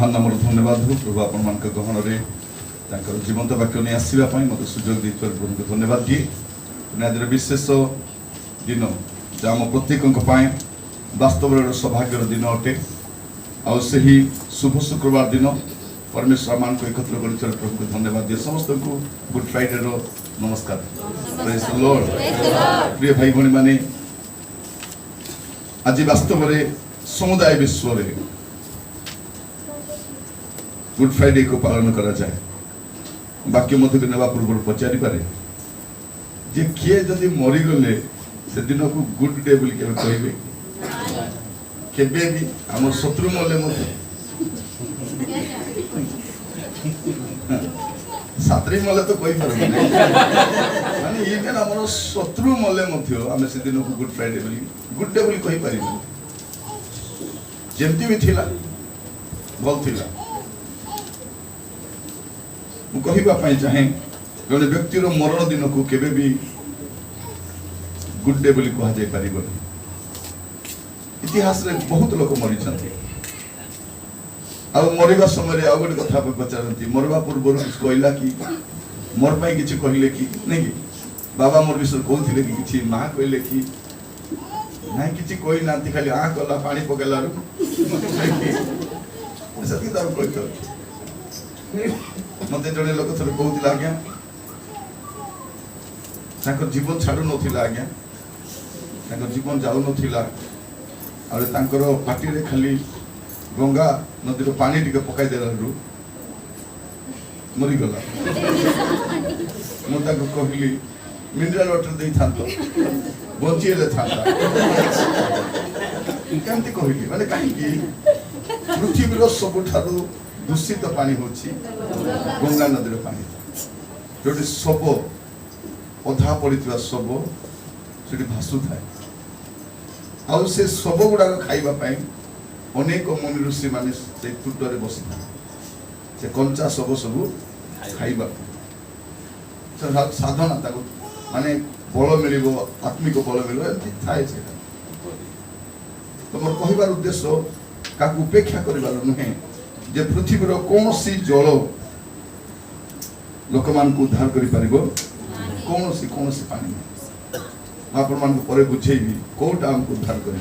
महान नाम धन्यवाद हो प्रभु आपण मान गहन जीवंत वाक्य नहीं आसवा मत सुजोग प्रभु को धन्यवाद दिए आज विशेष दिन आम प्रत्येक वास्तव सौभाग्यर दिन अटे आउ से ही शुभ शुक्रवार दिन परमेश्वर मान को एकत्र कर प्रभु को धन्यवाद दिए समस्त को गुड फ्राइडे रो नमस्कार प्रेज द लॉर्ड प्रिय भाई भणी माने आज वास्तव में समुदाय विश्व रे गुड फ्राइडे को पालन करा जाए वाक्य मध्य को नेबा पूर्व पचारि पारे जे किए जदि मरी गले से दिन को गुड डे बोली के कहबे केबे भी हम शत्रु मले मते सात्री मले तो कहि पारे माने इवन हमर शत्रु मले मथि हम से दिन को गुड फ्राइडे बोली गुड डे बोली कहि पारि जेमती भी थिला भल थिला मु कहिबा पई चाहे जने व्यक्तिर मरण दिन को केबे भी गुड डे बोली कहा जाय परिबो इतिहास रे बहुत लोक मरि छथि आ मरिबा समय रे आ गोटे कथा पचारंती मरबा पूर्व कहला कि मोर पई किछि कहिले कि नै कि बाबा मोर विषय कहथिले कि किछि मां कहले कि नै किछि कोइ नांती खाली आ गला पानी पकेला रु सती त कहतो मते जड़े लोक थरे कहउतिला आज्ञा ताकर जीवन छाडु नथिला आज्ञा ताकर जीवन जाउ नथिला और तांकर पाटी रे खाली गंगा नदी रो पानी टिके पकाई देलारु मरि गला मु ताको कहली मिनरल वाटर देई थांतो बंचिले थांता केमती कहली माने काहे कि पृथ्वी रो सबठारु दूषित पानी होची गंगा नदी रो पानी जोटी सब अधा पड़ितवा सब सेठी भासु थाए आ से सब गुडा खाइबा पई अनेक मुनि ऋषि माने से कुटरे बसी था से कंचा सब सब खाइबा साधना ताको माने बल मिलिबो आत्मिक बल मिलिबो एति थाए से तो मोर कहिबार उद्देश्य काकु उपेक्षा करिबार नहे जे पृथ्वी रो कोनोसी जल लोक मान को उद्धार करि परिबो कोनोसी पानी आपण मान को परे बुझेबी कोटा हमको उद्धार करि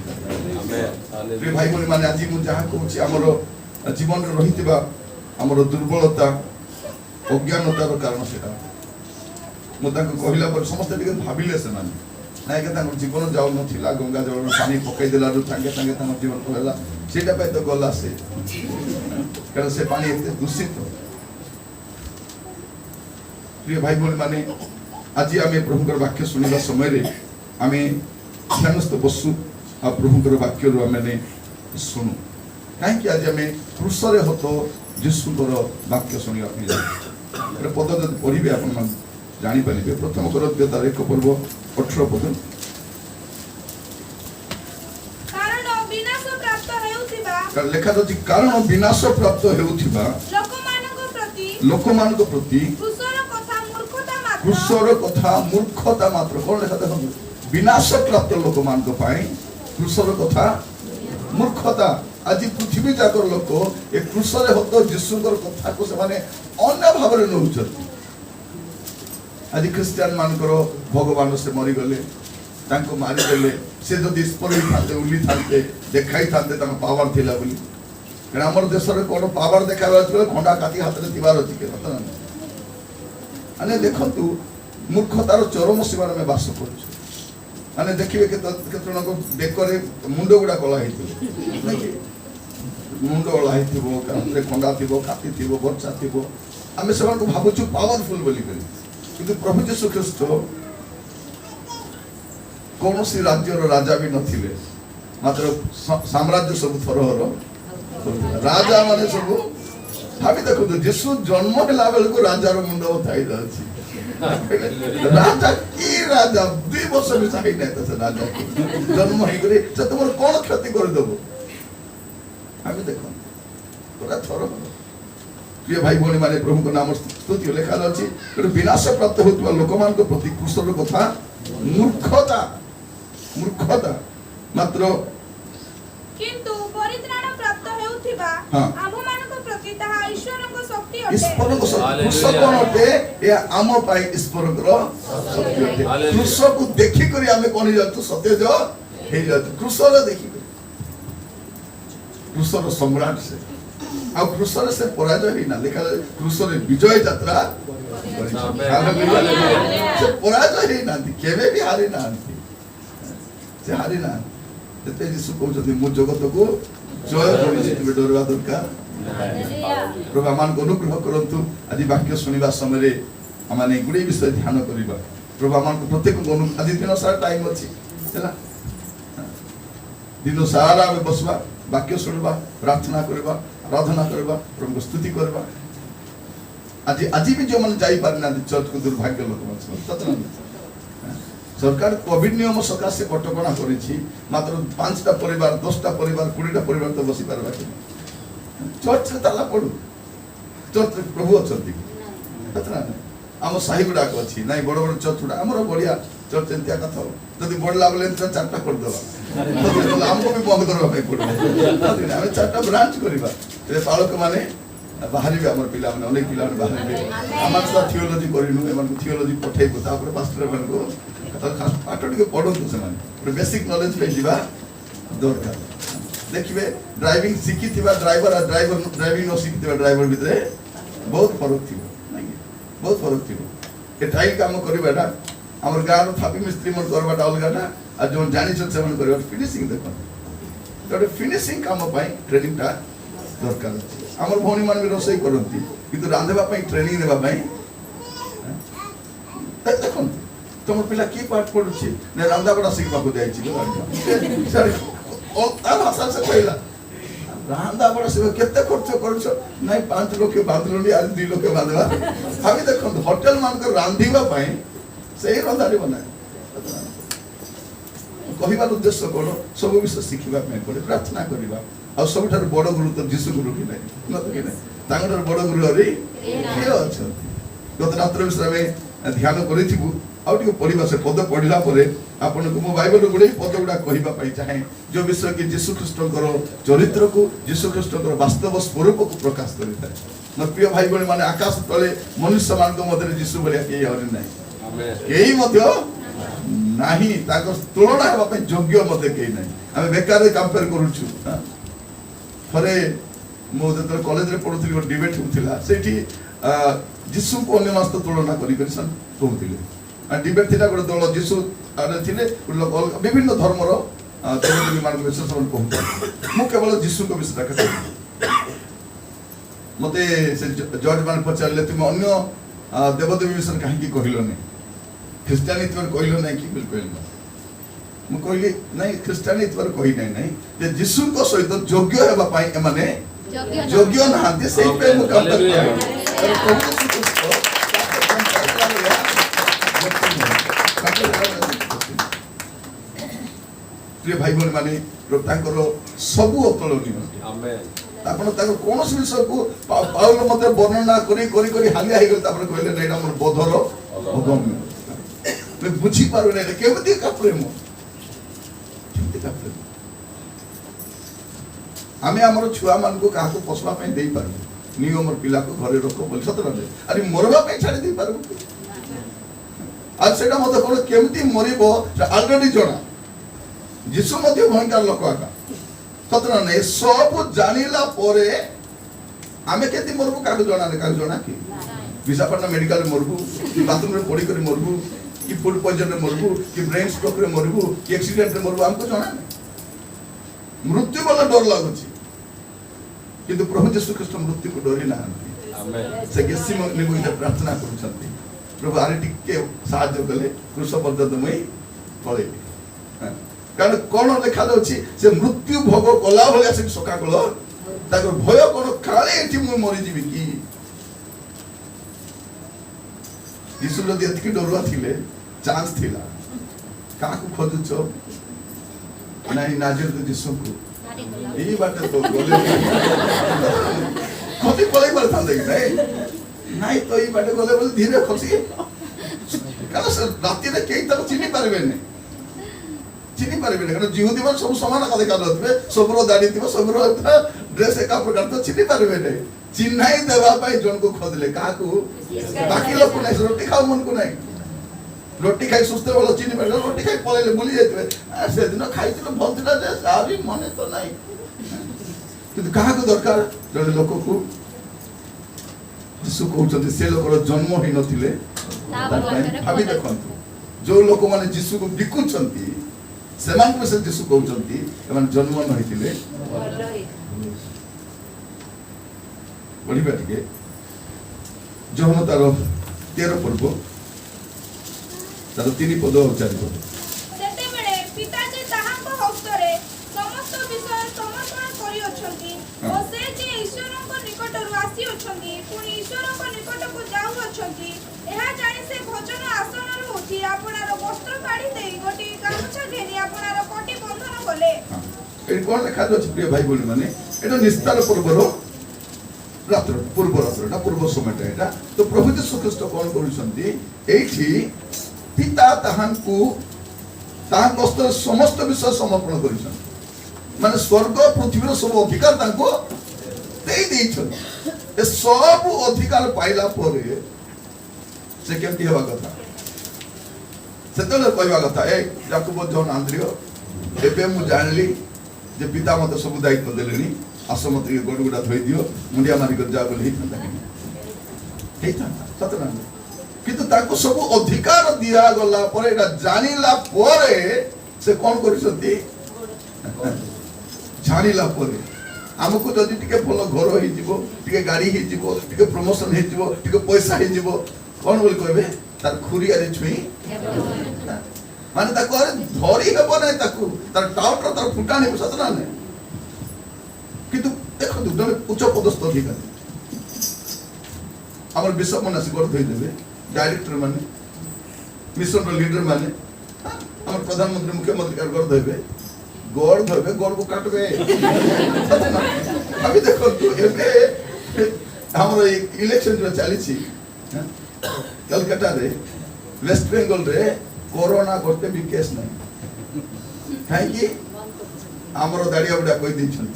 आमेन प्रिय भाई बोली माने आज मु जहा कहूची हमर जीवन रे रहितबा हमर दुर्बलता अज्ञानता रो कारण सेटा मु ताको कहिला पर समस्त टिके भाबिले से माने नाय के ताको जीवन जाउ नथिला गंगा जल पानी पकई देला रु संगे संगे ताको जीवन होला सेटा पे तो गला से कारण से पानी एते दूषित प्रिय भाई बोली माने आज आमे प्रभुकर वाक्य सुनिबा समय रे आमे ध्यानस्थ बसु आ प्रभुकर वाक्य रो आमे सुनु काहे कि आज आमे क्रूसरे हतो यीशुकर वाक्य सुनिबा पे रे पद जदि पढिबे आपन मान जानि परिबे प्रथम कोरिन्थियो 1 पर्व 18 पद कारण विनाश प्राप्त हेउथिबा लेखा अछि कारण विनाश प्राप्त हेउथिबा लोकमानक प्रति क्रूसर कथा मूर्खता मात्र कोन लेखा देखो विनाश प्राप्त लोक मान को पाई क्रूसर कथा मूर्खता आज पृथ्वी जाकर लोक ए क्रूसर हतो यीशुकर कथा को से माने अन्य भाव रे नउछथि आज क्रिश्चियन मानकर भगवान से मरि गले तांको मारि देले से जदि स्परि थाते उली थाते देखाई थाते तांको पावर थिला बोली कारण हमर देश रे कोन पावर देखाबा छ खंडा काटी हाथ रे तिबार अछि के पता नै अने देखंतु मूर्खतार चरम सीमा में वास करू माने देखिबे के केतन को बेकरे मुंडो गुडा कला हेतु मुंडो कला हेतु कारे खंडा थिबो काटी थिबो बच्चा थिबो आमे सब को भाबुछु पावरफुल बोली करी किंतु प्रभु यीशु ख्रीष्ट कोनोसी राज्य रो राजा भी नथिले मात्र साम्राज्य सब थरहर राजा माने सब भाभी देखो तो यीशु जन्म होला बेल को राजा रो मुंडो थाई जाछि राजा की राजा 2 वर्ष में सही नै त राजा जन्म हे करे से तुमर कोन क्षति कर देबो आबे देखो तोरा थरो प्रिय भाई भौणी माने प्रभु को नाम स्तुति लेखा अछि विनाश प्राप्त होतबा लोक मान को प्रति क्रूसर कथा मूर्खता मात्र किंतु परित्राण प्राप्त हेउथिबा आम मान को ताहा ईश्वरଙ୍କ शक्ति अटे ईश्वर को शक्ति हालेलुया। क्रूस कौन अटे ये आम पाई ईश्वर शक्ति अटे हालेलुया। क्रूस को देखी करी आमे कोन हो जातु सत्य जो हे जातु क्रूस रे देखी क्रूस रो सम्राट से आ क्रूस रे से पराजय ही ना देखा क्रूस रे विजय यात्रा हालेलुया। से पराजय ही ना केबे भी हारि ना से हारि ना जते यीशु कहउछथि मु जगत को जय करिछि तुमे डरवा दरकार प्रभु आमान को अनुग्रह करंतु आज वाक्य सुनिबा समय आमाने गुडे विषय ध्यान करिबा प्रभु आमान को प्रत्येक को आज दिन सारा टाइम अछि हैला दिन सारा में बसबा वाक्य सुनबा प्रार्थना करबा आराधना करबा प्रभु को स्तुति करबा आज आज भी जो मन जाई पारना चर्च को दुर्भाग्य लोक मन ततना सरकार कोविड नियम सकाशे कटकणा करिछि मात्र 5टा परिवार 10टा परिवार 20टा परिवार तो बसी पारबा कि चर्च रे ताला पडू चर्च रे प्रभु अछंती ततना हम साही गुडा को अछि नाही बड़ बड़ चर्च गुडा हमरो बढ़िया चर्च एंतिया कथा जदि बडला बोले चारटा कर देबा हमको भी बंद करबा पे पडू हम चारटा ब्रांच करबा ए पालक माने बाहरी भी हमर पिला माने अनेक पिला बाहरी भी हमर सा थियोलॉजी करिनु एमन थियोलॉजी पठेबो तापर पास्टर मन को खास पाठटी के पढोंतु से माने बेसिक नॉलेज पे जीवा दरकार देखिए ड्राइविंग सीखी थिबा ड्राइवर और ड्राइवर ड्राइविंग न सीखी थिबा ड्राइवर भितरे बहुत फरक थिबो नाही बहुत फरक थिबो ए टाइल काम करबाटा हमर गाँव रो थापी मिस्त्री मन करबाटा अलगाटा आ जो जानि छ सेवन करबा फिनिशिंग देखो तो फिनिशिंग काम पाई ट्रेनिंग टा दरकार हमर भौणी मान भी रोसई करंती किंतु रांधबा पाई ट्रेनिंग देबा पाई देखो तुम पिला की पाठ पढुछि ने रांधा बडा सिखबा को जाई छी सर ओ तार भाषा से कहला रांधा बडा सिख केते खर्च करछ नाही 5 लोक के बांधलोनी आज 2 लोक के बांधवा हम देखो होटल मान को रांधीबा पाई सही रंधारी बनाए कहिबार उद्देश्य कोन सब विषय सिखिबा में पड़े प्रार्थना करिबा आ सबठार बड़ गुरु तो यीशु गुरु कि नाही न तो कि नाही तांगर बड़ गुरु हरि के अछि गत रात्र विषय में ध्यान करिथिबु आउटी को पढ़िबा से पद पढ़िला परे आपन को मो बाइबल गुडे पद गुडा कहिबा पाई चाहे जो विषय कि यीशु ख्रीष्टकर चरित्र को यीशु ख्रीष्टकर वास्तव स्वरूप को प्रकाश करिता न प्रिय भाई बहन माने आकाश तले मनुष्य मान को मधे यीशु भलिया के हरि नाही आमेन केही मध्य नाही ताको तुलना हेबा पे योग्य मते केही नाही हम बेकार कंपेयर करूछु थरे मो जत कॉलेज रे पढुथि डिबेट होथिला सेठी यीशु को अन्य मास्त तुलना करी करी सन कहउथिले डिबेट थिला गोटे दल जीशु थिले लोक विभिन्न धर्मर देवदेवी मान विशेष कहते मु केवल जीशु को विषय कहते मते से जज मान पचारले तुम अन्य देवदेवी विषय कहीं कहलोनी ख्रिस्टियानिटी पर कहलो नहीं कि बिल्कुल मु कहली नहीं ख्रिस्टियानिटी पर कहि नहीं जे जीशु को सहित योग्य हेबा पाई एमाने योग्य नहांती से पे मु कंपेयर प्रिय भाई बहन माने तांकर सब अतुलनीय आमेन आपण ताको कोनोस विषय को पाउल मते वर्णना करी करी करी हालिया हे गेल तापर कहले नै हमर बोधर अगम्य मैं बुझी पारु नै केमति का प्रेम केमति का प्रेम आमे हमर छुआ मान को काको पोसवा पे देई पारु नियो हमर पिला को घरे रखो बोल सत रहे अरे मरवा पे छाड़ी देई पारु आज सेटा मते कोन केमति मरिबो ऑलरेडी जणा जीशु मध्य भयंकर लोक आका सतना नै सब जानिला परे आमे केति मरबु काको जणा कि विशाखपट्टनम मेडिकल मरबु कि बाथरूम रे पड़ी करी मरबु कि फूड पॉइजन रे मरबु कि ब्रेन स्ट्रोक रे मरबु कि एक्सीडेंट रे मरबु हमको जणा नै मृत्यु वाला डर लागुची किंतु प्रभु यीशु ख्रीष्ट मृत्यु को डरी ना आमेन से गेसी निगुइता प्रार्थना करूछंती प्रभु आरे टिके सहायता कले क्रूस पर्यंत मई पळे कारण कोन लेखा दउची से मृत्यु भोग कला भलिया से सका कलो ताको भय कोन काले एठी मु मरि जीवी की यीशु लो देत की डरुआ थिले चांस थिला काको खोजुछो नाही नाजिर तो यीशु को एही बाटे तो बोले खोती पळे पर थांदे नहीं तो ई बाटे गले बोले धीरे खसी कारण से राती रे केई तक चिनी पारबे नै चिनी पारबे नै कारण जिहुदी मन सब समान का देखा रहतबे सबरो दाढ़ी थिबो सबरो ड्रेस एका प्रकार तो चिनी पारबे नै चिन्हाई देवा पाई जन को खोदले काकू बाकी लोग नहीं रोटी खाओ मन को नहीं रोटी खाई सुस्ते वाला चीनी में रोटी खाई पळेले भूली जाइतबे से दिन खाइतिलो भलतिला जे आबी मने तो नहीं किंतु काहा को दरकार जने लोक को यीशु कहउछथि से लोकर जन्म ही नथिले भाबी देखंतु जो लोक माने यीशु को बिकुछंती सेमान को से यीशु कहउछंती एमान जन्म न होइतिले बढ़िबा टिके जोहन तार 13 पर्व तार 3 पद और 4 पद ସେତେବେଳେ ପିତାଜୀ ତାହାଙ୍କ ହସ୍ତରେ ସମସ୍ତ ବିଷୟ ସମର୍ପଣ କରିଅଛନ୍ତି ଓ ସେ ଯେ ଈଶ୍ୱରଙ୍କ ନିକଟରୁ ଆସିଅଛନ୍ତି ପୁଣି ଈଶ୍ୱରଙ୍କ ନିକଟକୁ ଯାଉଅଛନ୍ତି ଏହା ଜାଣି ସେ ଭୋଜନ ଆସନରୁ ଉଠି ଆପଣାର ବସ୍ତ୍ର କାଢ଼ି ଦେଇ ଗୋଟିଏ ଗାମୁଛା ଘେନି ଆପଣାର କଟି ବନ୍ଧନ କଲେ। ଏଠି କଣ ଲେଖା ଅଛି ପ୍ରିୟ ଭାଇ ଭଉଣୀ ମାନେ ଏଟା ନିସ୍ତାର ପୂର୍ବର रात्र पूर्व रात्रटा पूर्व समयटा एटा तो प्रभु यीशु ख्रीष्ट कोन करूछंती एठी पिता ताहांकु ताहां कष्ट समस्त विषय समर्पण करूछन माने स्वर्ग पृथ्वीर सब अधिकार तांको देई देइछन ए सब अधिकार पाइला परे से केमती हेबा कथा सेतले कहबा कथा ए याकूब जॉन आंद्रियो एबे मु जानली जे पिता मते सब दायित्व देलेनी आसमत गोड़गुड़ा धोई दियो मुंडिया मारी कर जा बोले ही था सतना किंतु ताको सब अधिकार दिया गला परे एटा जानिला परे से कोन करिसंती जानिला परे हमको जदि टिके भलो घर ही जीवो टिके गाड़ी ही जीवो टिके प्रमोशन ही जीवो टिके पैसा ही जीवो कोन बोल कहबे तार खुरिया रे छुई माने ताको अरे धरी हेबो नै ताको तार टाउटर तार फुटानी सतना नै किंतु देखो जने उच्च पदस्थ अधिकारी हमर बिशप मन आसी गोड़ धोई देबे डायरेक्टर माने मिशन रो लीडर माने हमर प्रधानमंत्री मुख्यमंत्री का गोड़ धोइबे गोड़ को काटबे अभी देखो तू एबे हमर इलेक्शन जो चली छी कलकत्ता रे वेस्ट बंगाल रे कोरोना गोटे भी केस नहीं काहे कि हमर दाड़िया बुडा कोइ दिन छन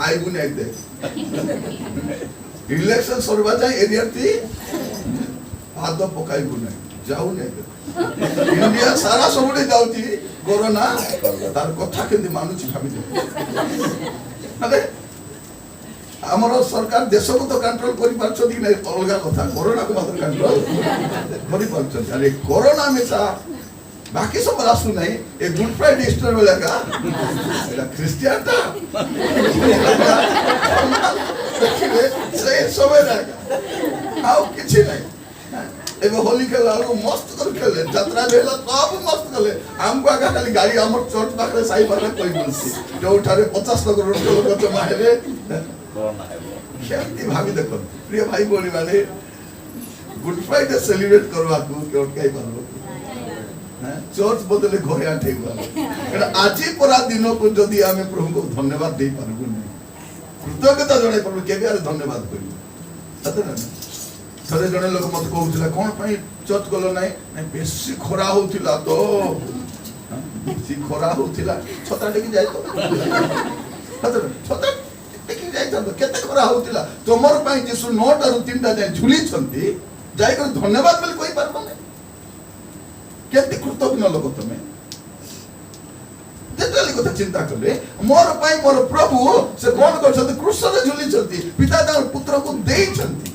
आइबु नै दे इलेक्शन सरबा जाय एरिया ती हाथ पकाइबु नै जाऊ नै दे इंडिया सारा सबुडे जाउती कोरोना तार कथा केंदी मानुची भाबी दे अरे हमर सरकार देश को तो कंट्रोल करि पारछथि नै अलगा कथा कोरोना को मात्र कंट्रोल करि पारछथि अरे कोरोना में सा बाकी सब रासु नहीं ए गुड फ्राइडे ईस्टर वाला का एला क्रिश्चियन था देखिए से समय रहेगा आओ किछि नहीं एबे होली खेला मस्त कर खेले यात्रा भेला सब मस्त खेले हमको आगा खाली गाड़ी हमर चर्च पाखरे साई पाखरे कोई बोलसी जो उठारे 50 लोग जमा हेले कोरोना हेबो केमती भाभी देखो प्रिय भाई बोली माने गुड फ्राइडे सेलिब्रेट करवा को केट काई पारबो चर्च बदले घरे आठे गला आजी परा दिन को जदि आमे प्रभु को धन्यवाद दे पारबो नै कृतज्ञता जणे परबो केबे आरे धन्यवाद करियो सतना थरे जणे लोक मत कहउथिला कोन पई चर्च गलो नै नै बेसी खरा होथिला तो बेसी खरा होथिला छता टेकी जाय तो सतना छता टेकी जाय तो केते खरा होथिला तोमर पई जेसु 9 टा 3 टा जाय झुली छंती जाय कर धन्यवाद बोल कोई पारबो नै केते कृतज्ञ लोक तमे जेतली कथा चिंता करले मोर पाई मोर प्रभु से कोन करछथि क्रूस रे झुली छथि पिता तार पुत्र को देई छथि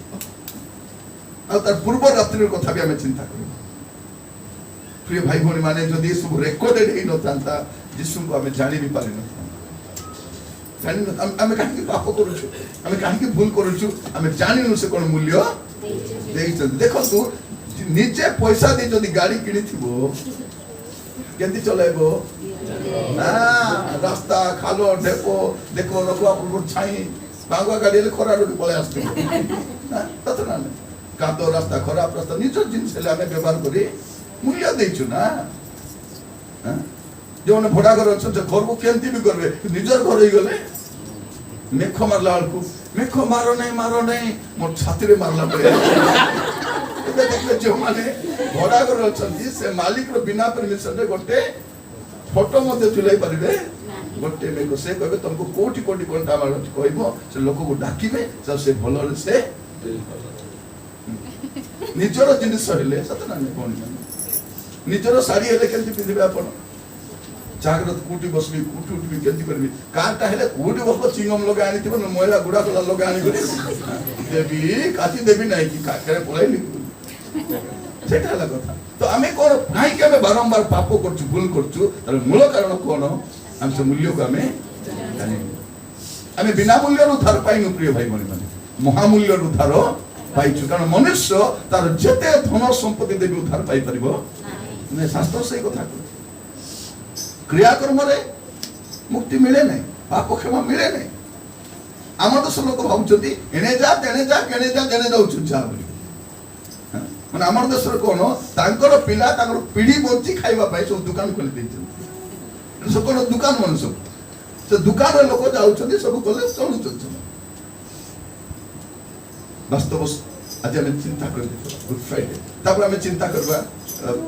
आ तार पूर्व रात्रि कथा भी हमें चिंता करू प्रिय भाई भौणी माने जदि सब रेकॉर्डेड ही न थांता यीशु को हमें जानि भी पारे न जानि न हमें काहे पाप करू छु हमें काहे भूल करू छु हमें जानि न से कोन मूल्य देई छथि देखो तू नीचे पैसा दे जदि गाड़ी किनी थिबो केंती चलाइबो रास्ता खालो ढेपो देखो रखवा पर छाई बांगवा गाड़ी ले खरा रोड पळे आस्तु तत ना कादो रास्ता खराब रास्ता निजर जिनिस ले हमें व्यवहार करी मूल्य देइछु ना जो ने भड़ा घर छ घर को केंती भी करबे निजर घर ही गले मेखो मारला को मेखो मारो नहीं मोर छाती रे मारला पड़े देखले जो माने भड़ा घर छथि से मालिक रो बिना परमिशन रे गोटे फोटो मते झुलाई परिबे गोटे मेघ से कहबे तुमको कोटी कोटी घंटा कहब से लोक को डाकिबे से भल से निजर जिनिस हेले सत ना कौन निजर शाढ़ी हेले केमती पिंधे आप जागृत कूटी बसबी कूटी उठबी केमती करबी कारटा हेले कूटी बसबो चिंगम लगे आनी थिबो महिला गुडा कला लगे आनी करी देवी काटी देवी नाही कि काकरे पळाइली सेटा हला कथा तो आमे कोन काई के आमे बारंबार पाप करछु भूल करछु तर मूल कारण कोन हम से मूल्य को आमे जानि आमे बिना मूल्य उद्धार पाइनु प्रिय भाई बहन माने महामूल्य उद्धार पाइछु कारण मनुष्य तार जते धन संपत्ति देबी उद्धार पाइ परिबो नै शास्त्र सही कथा क्रिया कर्म रे मुक्ति मिले नहीं पाप क्षमा मिले नहीं आम देश लोक भावुंती एणे जा तेणे जा केणे जा तेणे जाऊछु जा बोली माने आम देश कोन तांकर पिला तांकर पीढ़ी बंची खाइबा पाइ सब दुकान खोली दैछन सब कोन दुकान मनुष्य से दुकान रे लोक जाउछथि सब कले चलुछथि वास्तव आज आम चिंता कर गुड फ्राइडे तापर आम चिंता करबा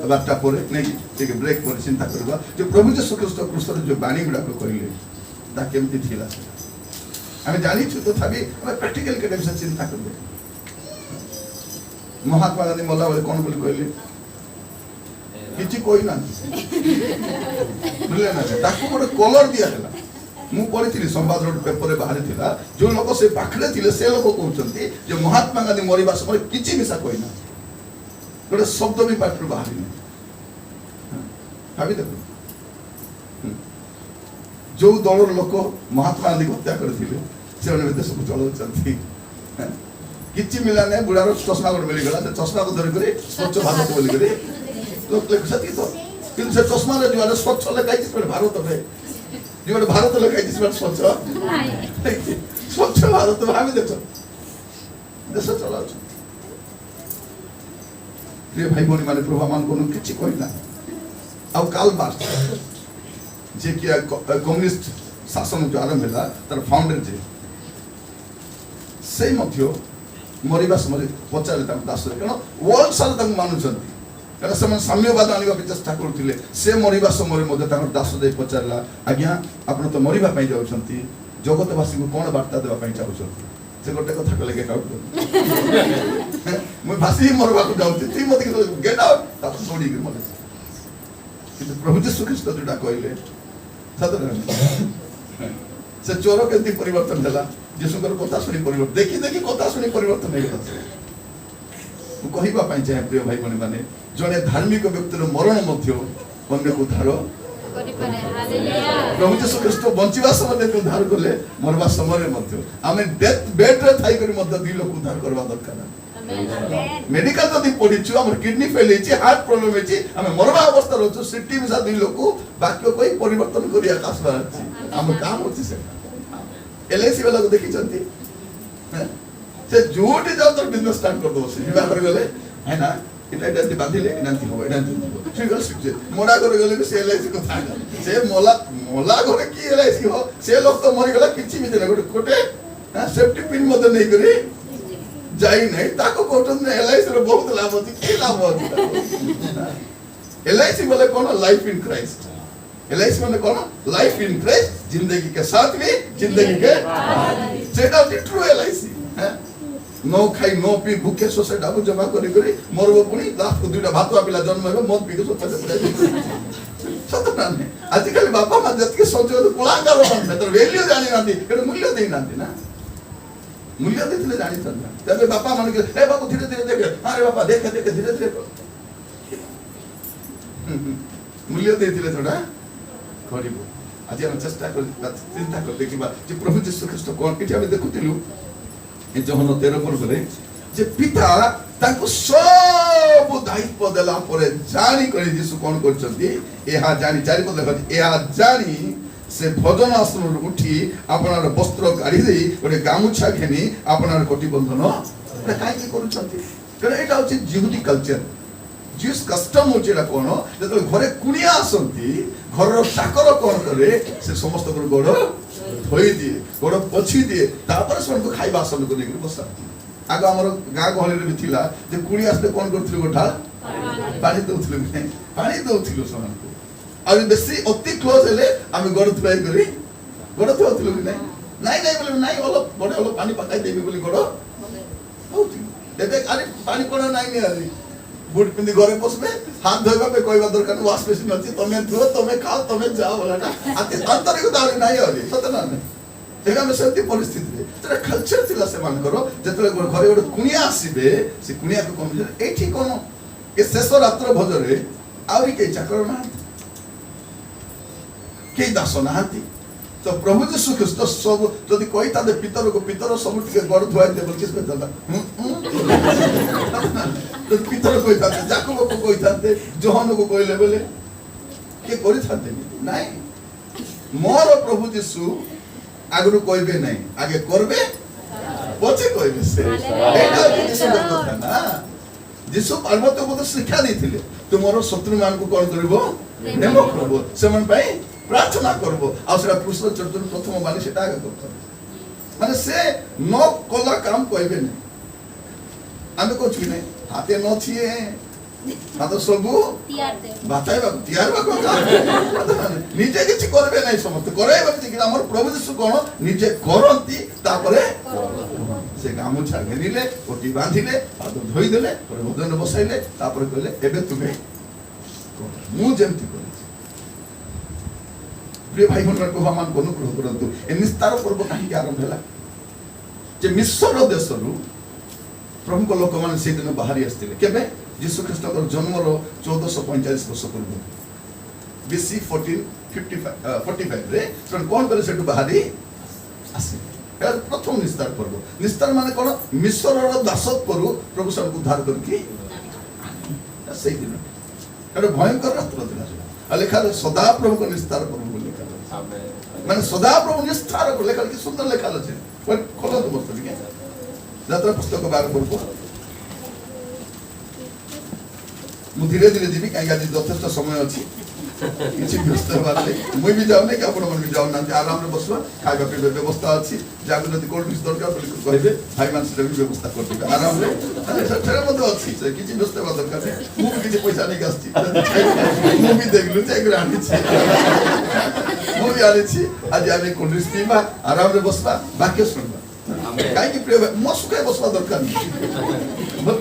बारटा पर नहीं ठीक ब्रेक पर चिंता करबा जो प्रभु यीशु ख्रीष्ट क्रूस रे जो बाणी गुडा को कहले ता केमती थिला आम जानी छु तथापि आम प्रैक्टिकल के से चिंता करबे महात्मा गांधी मल्ला बोले कौन बोली कहले किछि कोई ना बुझले ना ताको गोटे कलर दिया हला मु पढ़ी संवाद रोड पेपर रे बाहरी थिला जो लोक से पाखरे थिले से लोक कहउचंती जे महात्मा गांधी मरिबा समय किछि मिसा कोइना गोटे शब्द भी पाठर बाहरी नहीं भाभी देखो जो दल लोक महात्मा गांधी हत्या करथिले से देश को चलाउचंती किछि मिला ने बुढ़ार चश्मा गोटे मिलगला से चश्मा को धरि करे स्वच्छ भारत बोली करे लोक लिखसती तो किंतु से चश्मा रे जो स्वच्छ लगाई छ भारत में जो भारत लगाई छ स्वच्छ स्वच्छ भारत भाभी देखो देश चलाउछ प्रिय भाई बहनी माने प्रभु मान को किछि कहना अब काल बात जे कि कम्युनिस्ट शासन जो आरंभ होला तर फाउंडर जे से मध्य मरिबा समय पचारे ता दास कारण वर्ल्ड साल तक मानुछंती कारण से साम्यवाद आनिबा चेष्टा करथिले से मरिबा समय मध्य ताकर दास दे पचारला आज्ञा आपण तो मरिबा पई जाउछंती जगतवासी को कोन वार्ता देबा पई चाहुछंती से गोटे कथा को लेके काउट मैं भासी मरवा को जाउती ती मत गेट आउट ता छोड़ी के मले कि प्रभु यीशु ख्रीष्ट जोटा कहले सदर से चोर केंती परिवर्तन होला यीशु कर कथा सुनी परिवर्तन देखि देखि कथा सुनी परिवर्तन हे गला मु कहिबा पई चाहे प्रिय भाई बहन माने जने धार्मिक व्यक्तिर मरण मध्य अन्य को उद्धार करि पारे हालेलुया प्रभु यीशु ख्रीष्ट बंचिबा समय उद्धार करले मरबा समय मध्य आमे डेथ बेड रे थाई करी मध्य दी लोक उद्धार करबा दरकार मेडिकल जदि पढ़ीछु हमर किडनी फेल हेछि हार्ट प्रॉब्लम हेछि हम मरबा अवस्था रहछु सिटी मिसा दुई लोक वाक्य कोई परिवर्तन करी आकाश बाहरछि हम काम होछि से एलआईसी वाला को देखि चंती से जोटी जाउ तो बिजनेस स्टार्ट कर दो से विवाह कर गले है ना इटा इटा बांधिले एनांती हो एनांती फिगर सिक्स मोडा कर गले से एलआईसी को था से मोला मोला घरे की एलआईसी हो से लोग तो मरि गला किछि भी देना गोटे सेफ्टी पिन मते नहीं करे जाई नहीं ताको कोटन ने एलआईसी रे बहुत लाभ होती के लाभ होती एलआईसी बोले कोन लाइफ इन क्राइस्ट एलआईसी माने कोन लाइफ इन क्राइस्ट जिंदगी के साथ में जिंदगी के सेटा ट्रू एलआईसी है नो खाई नो पी भूखे सोसे डाबू जमा करी करी मरबो पुनी लास्ट को दुटा भातवा पिला जन्म हेबो मत पी के सोते सत नाने आजिकल बापा मा जतके सोचो तो कुलांगार बन तर वैल्यू जानि नांती केडे मूल्य देई नांती ना मूल्य देथिले जानि छन तबे बापा मन के ए बाबू धीरे धीरे देख अरे बापा देख देख धीरे धीरे मूल्य देथिले थोड़ा करिबो आज हम चेष्टा कर चिंता कर देखिबा जे प्रभु यीशु ख्रीष्ट कोन किछि हम देखुतिलु ए जहन 13 पर्वरे जे पिता ताको सब दायित्व देला परे जानी करे यीशु कोन करछंती एहा जानी चारि पद देखि एहा जानी से भजन आसन उठी आपनार वस्त्र गाड़ी देई ओटे गामुछा घेनी आपनार कोटि बंधन काई की करछंती कारण एटा होछि जिहुदी कल्चर जिस कस्टम होचिला कोन जतले घरे कुनिया आसंती घर चाकर कोन करे से समस्त गोड़ धोई दिए गोड़ पछी दिए तापर से उनको खाइबा आसन को लेके बसा आग हमर गा गहले रे थिला जे कुनी आसले कोन करथिलु गोठा पानी दउथिलु सन को आ बेसी अति क्लोज हेले हम गोड़ धुआई करी ଗୋଡ଼ ଧୋଉଥିଲୁ କି ନାଇଁ? ନାଇଁ ନାଇଁ ବୋଲେ ନାଇଁ ଭଲ ବଡ ଭଲ ପାଣି ପକାଇ ଦେବି ବୋଲି ଗୋଡ଼ ଧୋଉଥିଲୁ। ଏବେ ଆରେ ପାଣି ପଣା ନାଇଁ ନିହାତି ବୁଟ ପିନ୍ଧି ଘରେ ବସବେ ହାତ ଧୋଇବା ପାଇଁ କହିବା ଦରକାର ୱାଶ ମେସିନ୍ ଅଛି ତମେ ଧୁଅ ତମେ ଖାଅ ତମେ ଯାଅ ବୋଲାଟା ଆନ୍ତରିକତା ଆହୁରି ନାହିଁ ଆହୁରି ସତ ନା ନାହିଁ? ଏବେ ଆମେ ସେମିତି ପରିସ୍ଥିତିରେ ସେଟା କଲଚର ଥିଲା ସେମାନଙ୍କର। ଯେତେବେଳେ ଘରେ ଗୋଟେ କୁଣିଆ ଆସିବେ ସେ କୁଣିଆକୁ କଣ ଏଇଠି କଣ ଏ ଶେଷ ରାତ୍ର ଭୋଜରେ ଆହୁରି କେହି ଚାକର ନାହାନ୍ତି, କେହି ଦାସ ନାହାନ୍ତି। ତ ପ୍ରଭୁ ଯୀଶୁ ଖ୍ରୀଷ୍ଟ ସବୁ ଯଦି କହିଥାନ୍ତେ ପିତରକୁ ପିତର ସବୁ ଟିକେ ଗୋଡ଼ ଧୁଆଇ ଦେ ବୋଲି କିସ୍ କହିଥାନ୍ତା? ଯଦି ପିତର କହିଥାନ୍ତେ ଯାକବକୁ କହିଥାନ୍ତେ ଯୋହାନକୁ କହିଲେ ବୋଲେ କିଏ କରିଥାନ୍ତେ ନାଇଁ? ମୋର ପ୍ରଭୁ ଯୀଶୁ ଆଗରୁ କହିବେ ନାହିଁ, ଆଗେ କରିବେ ପଛେ କହିବେ। ସେ ଏଇଟା ଯୀଶୁଙ୍କ କଥା ନା। ଯୀଶୁ ପାର୍ବତୀକୁ ତ ଶିକ୍ଷା ଦେଇଥିଲେ ତୁମର ଶତ୍ରୁ ମାନଙ୍କୁ କଣ କରିବ? ପ୍ରେମ କରିବ, ସେମାନେ ପାଇଁ ପ୍ରାର୍ଥନା করব। ଆଉ ସେଟା କୃଷ୍ଣ ଚରିତ୍ର ପ୍ରଥମ ବାଣୀ ସେଟା ଆগে କରୁଛନ୍ତି। ମାନେ ସେ ନ କଲା କାମ କହିବେ ନାହିଁ। ଆମେ କହୁଛୁ କି ନାହିଁ ହାତେ ନଛିଏ ମାତ୍ର ସବୁ ବାତାଇବାକୁ ତିଆରବାକୁ ନିଜେ କିଛି କରିବେ ନାହିଁ, ସମସ୍ତେ କରାଇବାକୁ ଯେ ଆମର ପ୍ରଭୁ ଯୀଶୁ କଣ ନିଜେ କରନ୍ତି। ତାପରେ ସେ ଗାମୁଛା ଘେରିଲେ କୋଟି ବାନ୍ଧିଲେ ପାଦ ଧୋଇଦେଲେ ଭୋଜନ ବସାଇଲେ ତାପରେ କହିଲେ ଏବେ ତୁମେ ମୁଁ ଯେମିତି କରିଛି। प्रिय भाई भौणी भगवान को अनुग्रह करतु। ए निस्तार पर्व कहीं आरंभ है जे मिस्र देश प्रभु को लोक मैंने से दिन बाहरी आसते केबे यीशु ख्रीस्ट जन्मर 1445 वर्ष पूर्व BC 1445 रे कौन करे से बाहरी आसे प्रथम निस्तार पर्व। निस्तार माने कौन मिस्र दासत्व प्रभु सब उद्धार करके से दिन भयंकर रात्र दिन लिखा सदा प्रभु को निस्तार पर्व माने सदा प्रभु निस्तार को लेखा कि सुंदर लेखा আছে खोलो तो बस ठीक है यात्रा पुस्तक 12 पर्व मु धीरे धीरे जीवी कहीं आज यथेष्ट समय अच्छी किसी व्यस्त होबार मुई भी जाऊ नहीं कि आपण मन भी जाऊ ना आराम रे बसवा खाଇବା पिबे व्यवस्था अछि जागु जदी कोल्ड ड्रिंक्स दरकार बोली कहबे भाई मान से भी व्यवस्था कर देबे आराम रे अरे सेठरे मत अछि से किछि व्यस्त होबा दरकार मु भी किछि पैसा नहीं आछि मु भी देखलु चाइ कर आनी छी मु भी आनी छी आज आमे कोल्ड ड्रिंक्स पीबा आराम रे बसवा वाक्य सुनबा काहे कि प्रिय मो सुखाय बसवा दरकार नहीं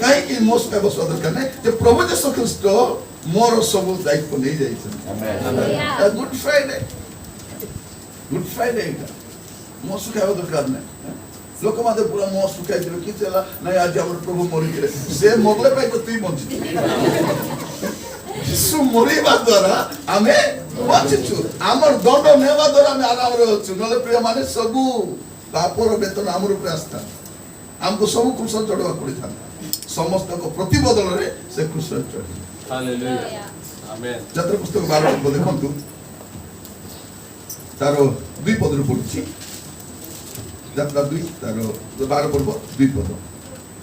काहे कि मो सुखाय बसवा दरकार नहीं जे प्रभु यीशु ख्रीस्ट मोर सब दायित्व नहीं जाए। गुड फ्राइडे मो सुखाइबा दरकार नहीं लोक माते पूरा मो सुखाइ दिलो कि चला नहीं आज हमर प्रभु मरि गेले से मरले पाइ तुई बंची यीशु मरिबा द्वारा आमे बंचिछु हमर दंड नेबा द्वारा आमे आराम रे होछु नले प्रिय माने सब पापर वेतन हमर ऊपर आस्था हमको सब क्रूस चढ़वा पड़ी था समस्त को प्रतिबदल रे से क्रूस चढ़ी। Hallelujah amen. यात्रा पुस्तक 12 पर्व देखंतु तारो 2 पद रे पडुछि यात्रा 2 तारो 12 पर्व 2 पद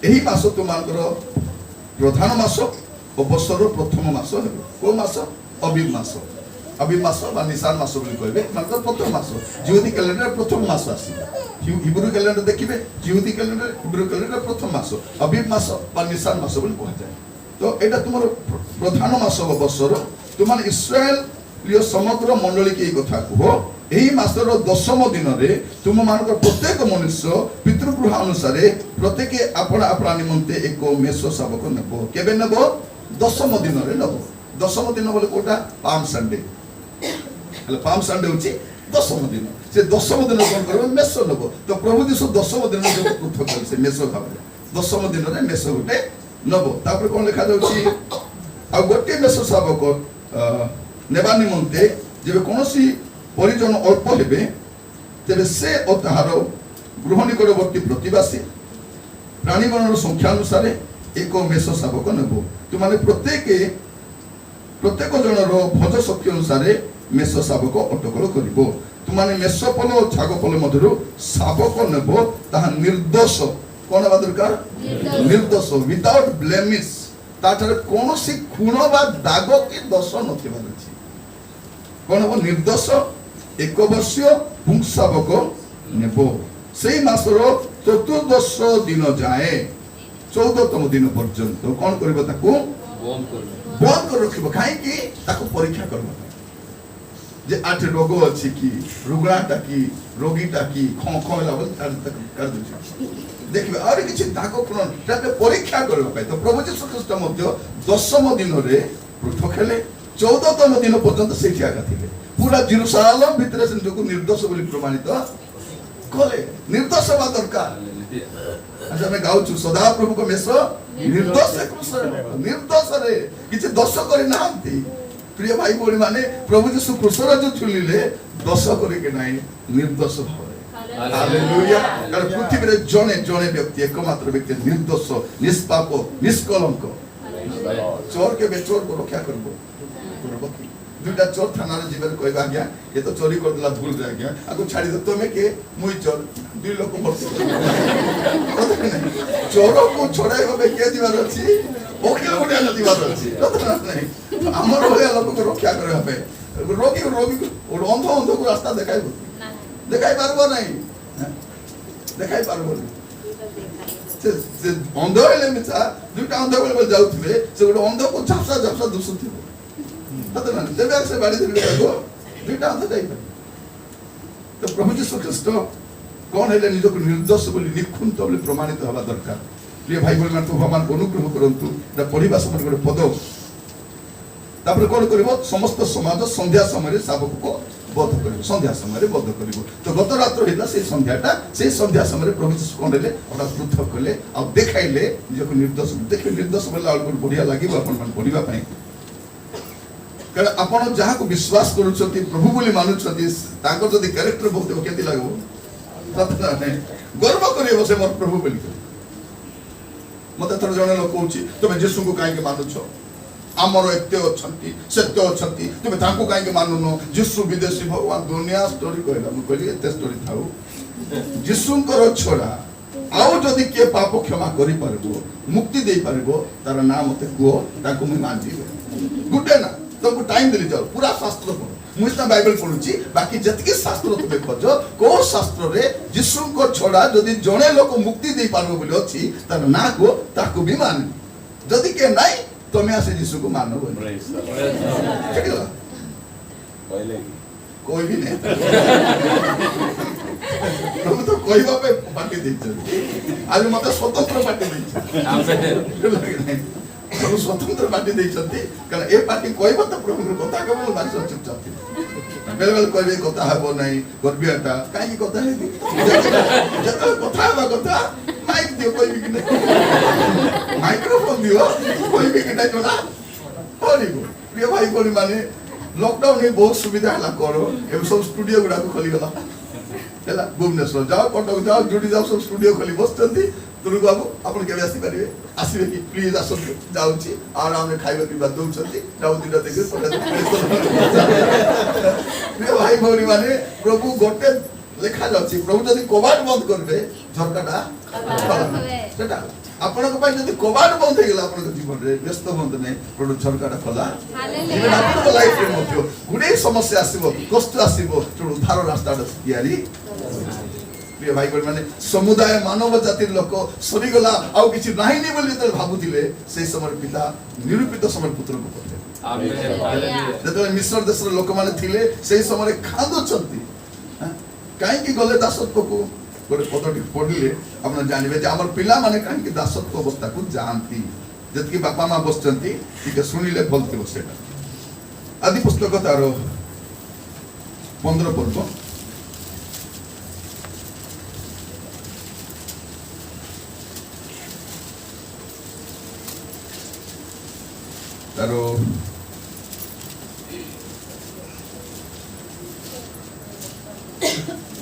एही मास तुमानकर प्रधान मास ओ वर्षर प्रथम मास हेबो को मास अबीब मास बा निसान मास बोली कहबे मतलब प्रथम मास यहूदी कैलेंडर प्रथम मास आसी हिब्रू कैलेंडर देखिबे यहूदी कैलेंडर हिब्रू कैलेंडर प्रथम मास अबीब मास बा निसान मास बोली कहा जाय। तो एटा तुमर प्रधान मास वर्षर तुम इस्राएल समग्र मंडली के कथा कह एही मासर 10म दिन रे तुम मानकर प्रत्येक मनुष्य पितृगृह अनुसार प्रत्येक आपण आपण निमंते एक मेष शावक नेबो केबे नेबो 10म दिन रे नेबो 10म दिन बोले कोटा पाम संडे हले पाम संडे होची 10म दिन से 10म दिन कोन करबो मेष नेबो। तो प्रभु यीशु 10म दिन जो पृथक कर से मेष भाबे 10म दिन रे मेष गोटे नबो तापर कोन लिखा जाउची आ गोटे मेष शावक नेबा निमंते जेबे कोनोसी परिजन अल्प हेबे तेबे से ओ ताहार गृह निकटवर्ती प्रतिवासी प्राणीगणर संख्या अनुसार एक मेष शावक नेबो। तुमाने प्रत्येक जनर भोज शक्ति अनुसार मेष शावक अटकल करिवो। तुमाने मेष फल और छाग फल मधुर शावक नेबो ताहा निर्दोष कोन बा दरकार निर्दोष विदाउट ब्लेमिश ताठार कोनोसी खुण बा दाग की दोष नथिबा अछि कोन बा निर्दोष एक वर्षीय पुंसावक नेबो। सेई मासर चतुर्दश दिन जाए 14तम दिन पर्यंत कोन करबो ताकू बंद कर रखिबो काहे कि ताकू परीक्षा करबो जे आठ रोग अछि कि रुग्णाटा कि रोगीटा कि खो खो होला बोल कर दे देखिबे और किछि ताको कोन ताके परीक्षा करबा पाए तो प्रभु यीशु ख्रीष्ट मध्य 10म दिन रे पृथक हेले 14तम दिन पर्यंत सेठी आगा थिले पूरा जेरूशलेम भितरे से को निर्दोष बोली प्रमाणित कले निर्दोष बा दरकार आज हमें गाउछु सदा प्रभु को मेसो निर्दोष निर्दोष रे किछि दोष करि नांती प्रिय भाई बोली माने प्रभु यीशु क्रूसर जो चुलिले दोष करि के नाही निर्दोष भाव हालेलुया कारण पृथ्वी रे जने जने व्यक्ति एकमात्र व्यक्ति निर्दोष निष्पाप निष्कलंक चोर के बेचोर को रक्षा करबो दुटा चोर थाना रे जीवन कहबा गया ये तो चोरी कर दिला भूल जा गया आको छाड़ी दे तमे के मुई चोर दुई लोक बस चोर को छोड़ाई बे के दिवार अछि ओकिल गुडिया न दिवार अछि कथा नहीं हमर भले लोक को रक्षा करबा पे रोगी को अंध अंध को रास्ता देखाइबो देखाई पारबो नहीं देखाई पारबो से अंध हेले मिसा दुटा अंध बोले जाउथिबे से गोटे अंध को झापसा झापसा दुसुथिबो पता नहीं जब से बाड़ी दिन को दुटा अंध जाई तो प्रभु यीशु ख्रीष्ट कौन हेले निज को निर्दोष बोली निखुंत बोली प्रमाणित हवा दरकार प्रिय भाई बोल मानतो भगवान को अनुग्रह करंतु एटा पढिबा समय गोटे पद तापर कोन करबो समस्त समाज संध्या समय शावक को बोध करिवो संध्या समय बोध करिवो तो गत रात्र हेला से संध्या समय प्रभु यीशु कोन हेले ओटा पृथक कले आ देखाइले निज को निर्दोष देखि निर्दोष बोला अलग बढ़िया लागिबो अपन मन पढिबा पई कारण आपण जहा को विश्वास करूछथि प्रभु बोली मानुछथि ताको जदी कैरेक्टर बहुत केति लागो पता नै गर्व करिवो से मोर प्रभु बोली मते थर जने लोक कहूची तमे यीशु को काहे के मानुछो आमर एते अछंती सत्य अछंती तमे ताको काहे के मानुनो यीशु विदेशी भगवान दुनिया स्टोरी कहला म कहली एते स्टोरी थाउ यीशु कर छोड़ा आउ जदी के पाप क्षमा करि परबो मुक्ति देई परबो तार नाम मते को ताको मैं मान दिबे गुडे ना तुमको टाइम दिली जाओ पूरा शास्त्र पढ़ो मुझे तो बाइबल पढ़ुची बाकी जतकी शास्त्र तुमे खोजो को शास्त्र रे यीशु को छोड़ा जदी जणे लोक मुक्ति देई पारबो बोली अछि तार ना को ताको भी मान जदी के नाही तमे आसे यीशु को मानो बोली चकिला कहले कोई भी नहीं प्रभु तो कहबा पे पार्टी देछ आज मते स्वतंत्र पार्टी देछ प्रभु स्वतंत्र पार्टी देछथि कारण ए पार्टी कहबो त प्रभु कथा कहबो बाकी सब चुपचाप थी बेले बेले कहबे कथा हबो नहीं गर्बियाटा काई कथा हेबी जत कथा हबा कथा माइक दियो कोई भी नहीं माइक्रोफोन दियो कोई भी नहीं तो ना पडिबो प्रिय भाई कोनी माने लॉकडाउन में बहुत सुविधा हला करो ए सब स्टूडियो गुडा को खोली गला हैला भुवनेश्वर जाओ कटक जाओ जुडी जाओ सब स्टूडियो खोली बसतंती तुरु बाबू आपण केबे आसी परिबे आसीबे कि प्लीज आसो जाउची आराम रे खाइबा पिबा दउछंती जाउ दिटा देखि प्रिय भाई भौणी माने प्रभु गोटे लेखा जाउची प्रभु जदी कबाट बंद करबे झरकाटा सेटा आपण को जदी कबाट बंद हे गेला आपण जीवन रे व्यस्त बंद नै प्रभु झरकाटा खोला हालेलुया आपण लाइफ रे मथो गुडे समस्या आसीबो कष्ट आसीबो तो उद्धार रास्ताटा तयारी प्रिय भाई बहन माने समुदाय मानव जातिर लोक सरी गला आउ किछि नाही नि बोली त भाबुतिले से समय पिता निरूपित समय पुत्र को पठे आमेन जतले मिस्र देशर लोक माने थिले से समय खादो चंती काहे कि गले दासत्व को गोटे पदटी पढिले आपण जानिबे जे हमर पिला माने काहे कि दासत्व अवस्था को जानती जतकी बापा मां बसचंती ठीक सुनिले बोलते बसेटा आदि पुस्तक तार 15 पर्व तारो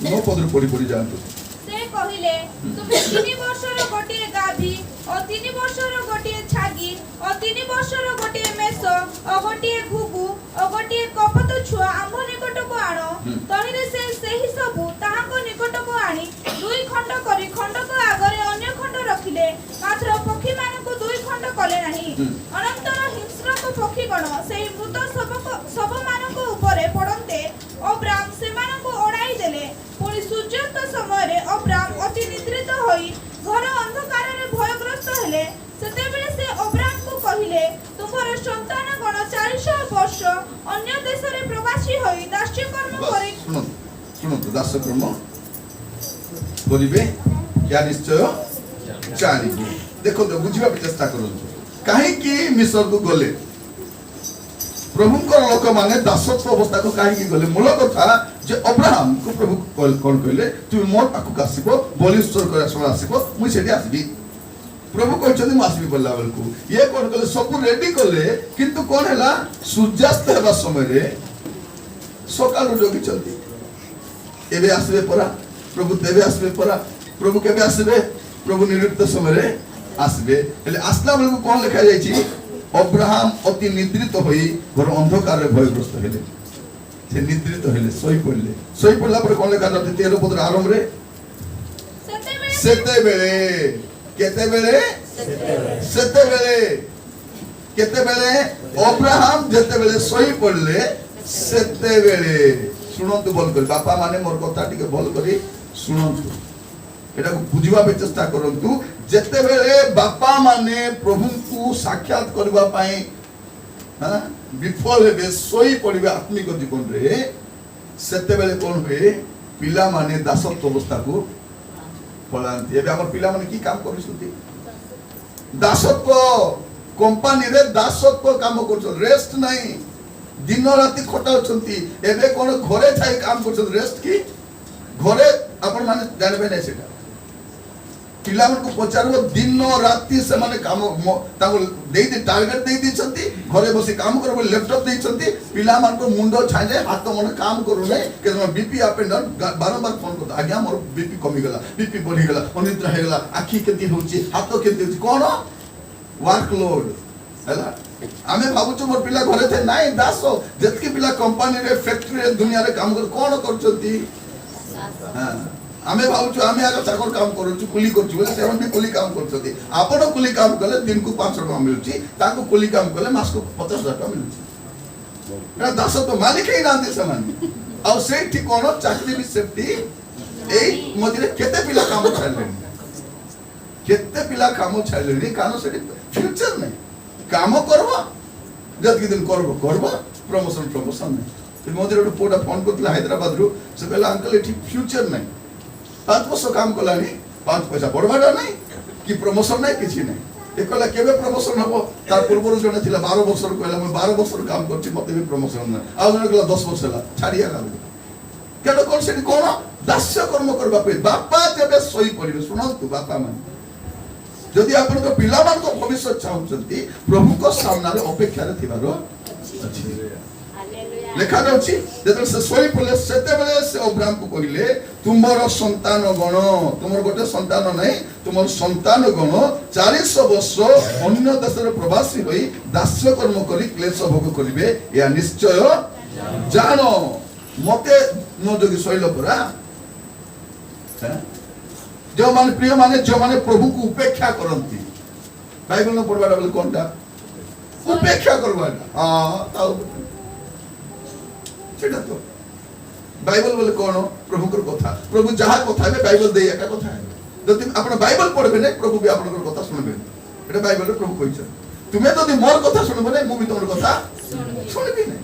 9 पद पढ़ी जानतो से कहिले तुमे 3 वर्षर गोटिए गाभी और 3 वर्षर गोटिए छागी और 3 वर्षर गोटिए मेसो और गोटिए घुगु और गोटिए कपत छुआ आम निकट को आनो तहिरे से सही सब ताहाको निकट को आनी दुई खंड करी खंड को आगरे अन्य खंड रखिले मात्र पक्षी मानको दुई खंड कले नाही अनंतर हिंस्रक पक्षी गण सेही मृत सब मानको ऊपरे पड़न्ते अब्राम से मानको ओडाई देले पुणी सूर्यास्त समय रे अब्राम अति निद्रित होई घर अंधकार रे भयग्रस्त हेले सेतेबेले से अब्राम को कहिले तुमर संतान गण 400 वर्ष अन्य देश रे प्रवासी होई दास्यकर्म बस करे शुणु दास्यकर्म करिवे या निश्चय जानिबे। देखो तो बुझिबा चेष्टा करंतु काहे मिस्र को गले प्रभुंकर लोक माने दासत्व अवस्था को काहे गले मूल कथा जे अब्राहम को प्रभु कोन कहले तू मोर पाखु आसीबो बलिस्तर कर समय आसीबो मुई सेठी आसीबी प्रभु कहछथि मासबी बोलला बेलकु ये कोन कहले सब रेडी करले किंतु कोन हैला सूर्यास्त हेबा समय रे सकाल जोगी चलती एबे आसीबे परा प्रभु तेबे आसीबे परा प्रभु केबे आसीबे प्रभु निर्दिष्ट समय रे आसीबे हेले आसला बेलकु कोन लिखा जाय छी अब्राहम अति निद्रित होई घर अंधकार रे भयग्रस्त हेले से निद्रित हेले सोई पड़ला पर कोन लिखा जाय 13 पद आरंभ रे सेते बेले केते बेले अब्राहम जेते बेले सोई पड़ले सेते बेले सुनंतु बोल कर बापा माने मोर कथा टिके बोल करी सुनंतु एटा को बुझिबा पे चेष्टा करंतु जेते बेले बापा माने प्रभु को साक्षात करबा पई हां विफल हेबे सोई पड़िबे आत्मिक जीवन रे सेते बेले कोन होए पिला माने दासत्व अवस्था को पळांती एबे हमर पिला माने की काम करिसुती दासत्व कंपनी रे दासत्व काम करछ रेस्ट नहीं दिन राति खटाउछंती एबे कोन घरे थाई काम करछ रेस्ट की घरे अपन माने जानबे नै सेटा पिला मन को पचारबो दिन राति से माने काम ताको देई दे टारगेट देई दिछंती घरे बसी काम करबो लैपटॉप देइछंती पिला मन को मुंडो छाजे हाथ मन काम करू नै के बीपी अप एंड डाउन बारंबार फोन करता आज्ञा मोर बीपी कमी गला बीपी बढ़ी गला अनिद्रा हे गला आखी केती होची हाथ केती होची कोन वर्कलोड हैला आमे भाबुछु मोर पिला घरे थे नाइ दासो जतकी पिला कंपनी रे फैक्ट्री रे दुनिया रे काम कर कोन करछंती हां आमे भाबुछु आमे आगा चाकर काम करूछु कुली करछु बोले सेवन भी कुली काम करछती आपण कुली काम कले दिन को 500 टका मिलुची ताको कुली काम कले मास को 50 टका मिलुची ना दासो तो मालिक ही नांदी समान आ सेठी कोन चाकरी भी सेफ्टी एई मझरे केते पिला काम छाड़लेनी कानो सेठी फ्यूचर नै काम करबो जतकी दिन करबो प्रमोशन नै मझरे पोटा फोन करथला हैदराबाद रु से कहला अंकल एठी फ्यूचर नै 5 वर्ष काम कलानी 5 पैसा बढ़वाटा नहीं कि प्रमोशन नहीं किसी नहीं एक कहला केबे प्रमोशन हबो तार पूर्व जने थिला 12 वर्ष कहला मैं 12 वर्ष काम करछि मते भी प्रमोशन ना आ जने कहला 10 वर्ष ला छाड़िया काम केडो कोन से कोन दास्य कर्म करबा पे बापा जेबे सोई पड़िबे सुनंतु बापा मान जदि आपन को पिला मान को भविष्य चाहउछंती प्रभु को सामना रे अपेक्षा रे थिबारो अछि लेखा जाउछि जेते से सोई पड़ले सेते बेले से अब्राहम को कहिले तुमर संतान गण तुमर गोटे संतान नै तुमर संतान गण 400 वर्ष अन्य देश रे प्रवासी होई दास्य कर्म करी क्लेश भोग करिवे या निश्चय जानो मते न जोगी सोइलो परा जो माने प्रिय माने जो माने प्रभु को उपेक्षा करंती बाइबल न पढबाडा बोले कोनटा उपेक्षा करबाडा हां ताऊ सेटा तो बाइबल बोले कोन प्रभु कर कथा प्रभु जहा कथा बे बाइबल दे एका कथा जति आपण बाइबल पढबे नै प्रभु भी आपण कथा सुनबे एटा बाइबल रे प्रभु कहिछ तुमे जदि मोर कथा सुनबे नै मु भी तोर कथा सुनबे नै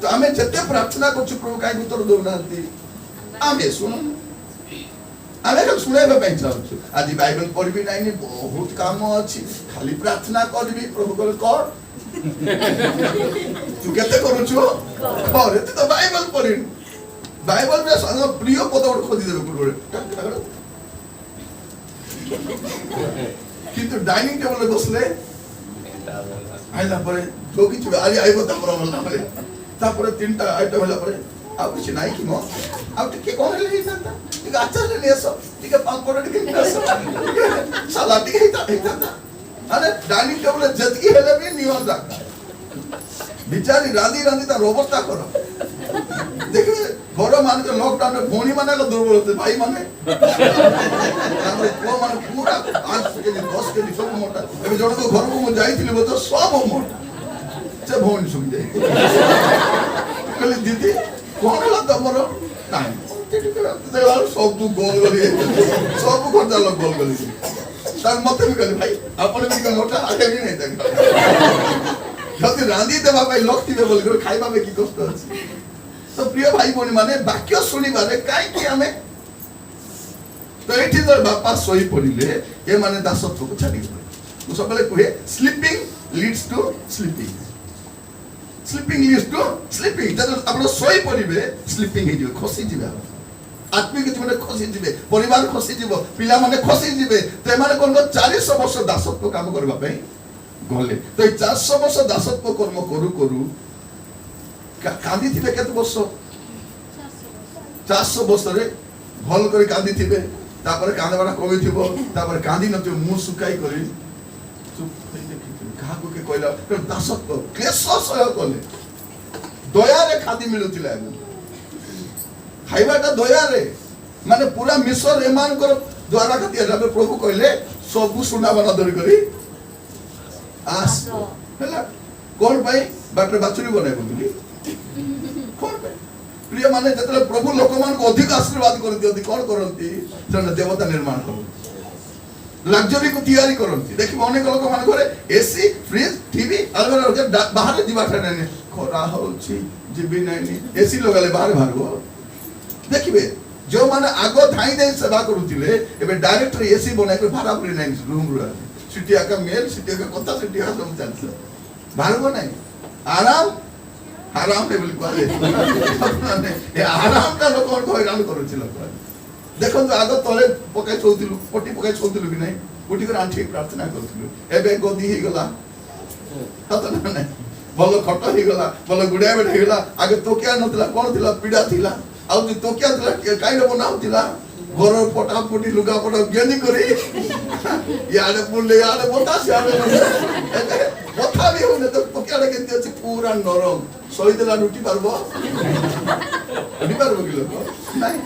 तो आमे जते प्रार्थना करछु प्रभु काई उत्तर दउ नांती आमे सुन आमे का सुनेबे पई चाहछु आज बाइबल पढबी नै बहुत काम अछि खाली प्रार्थना करबी प्रभु को कर तू केते करूछु और एते तो बाइबल पढिन बाइबल में संग प्रिय पद और खोदी देबे पुरो किंतु डाइनिंग टेबल रे बसले आइला परे जो किछ आली आइबो तमरा बोलना परे तापर तीनटा आइटम होला परे आ किछ नाही कि मो आ टिके कोन ले हिसाता टिके अचार ले लेसो टिके पापड़ टिके लेसो सलाद टिके हिता अरे डाइनिंग टेबल जतकी हेले भी नियम रखा बिचारी रांदी ता अवस्था करो देखो घर मान के लॉकडाउन में भोणी माने को दुर्बल होते भाई माने हमरे को माने पूरा 5 के 10 के सब मोटा एबे जण को घर को मु जाईथिले बो तो सब मोटा से भोणी सुन दे कहले दीदी कोन ला तमरो नाही देखला सब तू गोल गली सब खर्चा लोग गोल गली तार मते भी कहले भाई आपण भी मोटा आगे भी नहीं तक जति रांदी देबा भाई लोक थिबे बोल कर खाइबा में की कष्ट अछि तो प्रिय भाई भौणी माने वाक्य सुनिबारे काई कि हमें तो एठी जर बापा सोई पड़िले ए माने दासत्व को छाड़ी गले तो सबले कहे sleeping leads to sleeping sleeping leads to sleeping जब आपण सोई पड़िबे स्लीपिंग हे जो खसी जिबे आत्मिक जीवन खसी जिबे परिवार खसी जिवो पिला माने खसी जिबे ते माने कोन 40 वर्ष दासत्व काम करबा पई गले तो 400 वर्ष दासत्व कर्म करू करू कांदी थिबे केते वर्ष 400 वर्ष रे भल करी कांदी थिबे तापर कांदबाटा कमी थिबो तापर कांदी नथिबो मु सुकाई करी चुप कहा को के कहला दासत्व क्लेश सह कले दया रे खादी मिलुतिला खाइबाटा दया रे माने पूरा मिसर एमान कर द्वारा खाती जब प्रभु कहले सब सुना बना धरी करी आस हला कोन भाई बाटर बाचुरी बनाय बोली कोन भाई प्रिय माने जतले प्रभु लोक मान को अधिक आशीर्वाद कर दियति कोन करंती जने देवता निर्माण कर लग्जरी को तैयारी करंती देखि अनेक लोक मान घरे एसी फ्रिज टीवी अलग बाहर जीवा ठने खरा होछि जीबी नाइनी एसी लगाले बाहर बाहर देखिबे जो माने आगो धाई दे सेवा करूतिले एबे डायरेक्ट एसी बनाय के भाड़ा परि नाइन रूम रो सिटिया का मेल सिटिया का कथा सिटिया का सब चलছে भारगो नहीं आराम है बिल्कुल ए आराम का लोक को हैरान करूछि लोक देखो तो आगो तले पकाय चौतिलु पट्टी पकाय चौतिलु कि नहीं उठी कर आंठी प्रार्थना करथिलु एबे गोदी ही गला हत नहीं भलो खट ही गला भलो गुडिया बेट ही गला आगे तोकिया नथिला कोन थिला पीड़ा थिला आ तोकिया थिला काइले बनाउतिला घर पटापटी लुगा पटा गेनी करी याडे पुले याडे बतास याडे बता भी होने तो तोकियाडे केते अछि पूरा नरम सही देला लुटी पारबो लुटी पारबो कि लोक नाही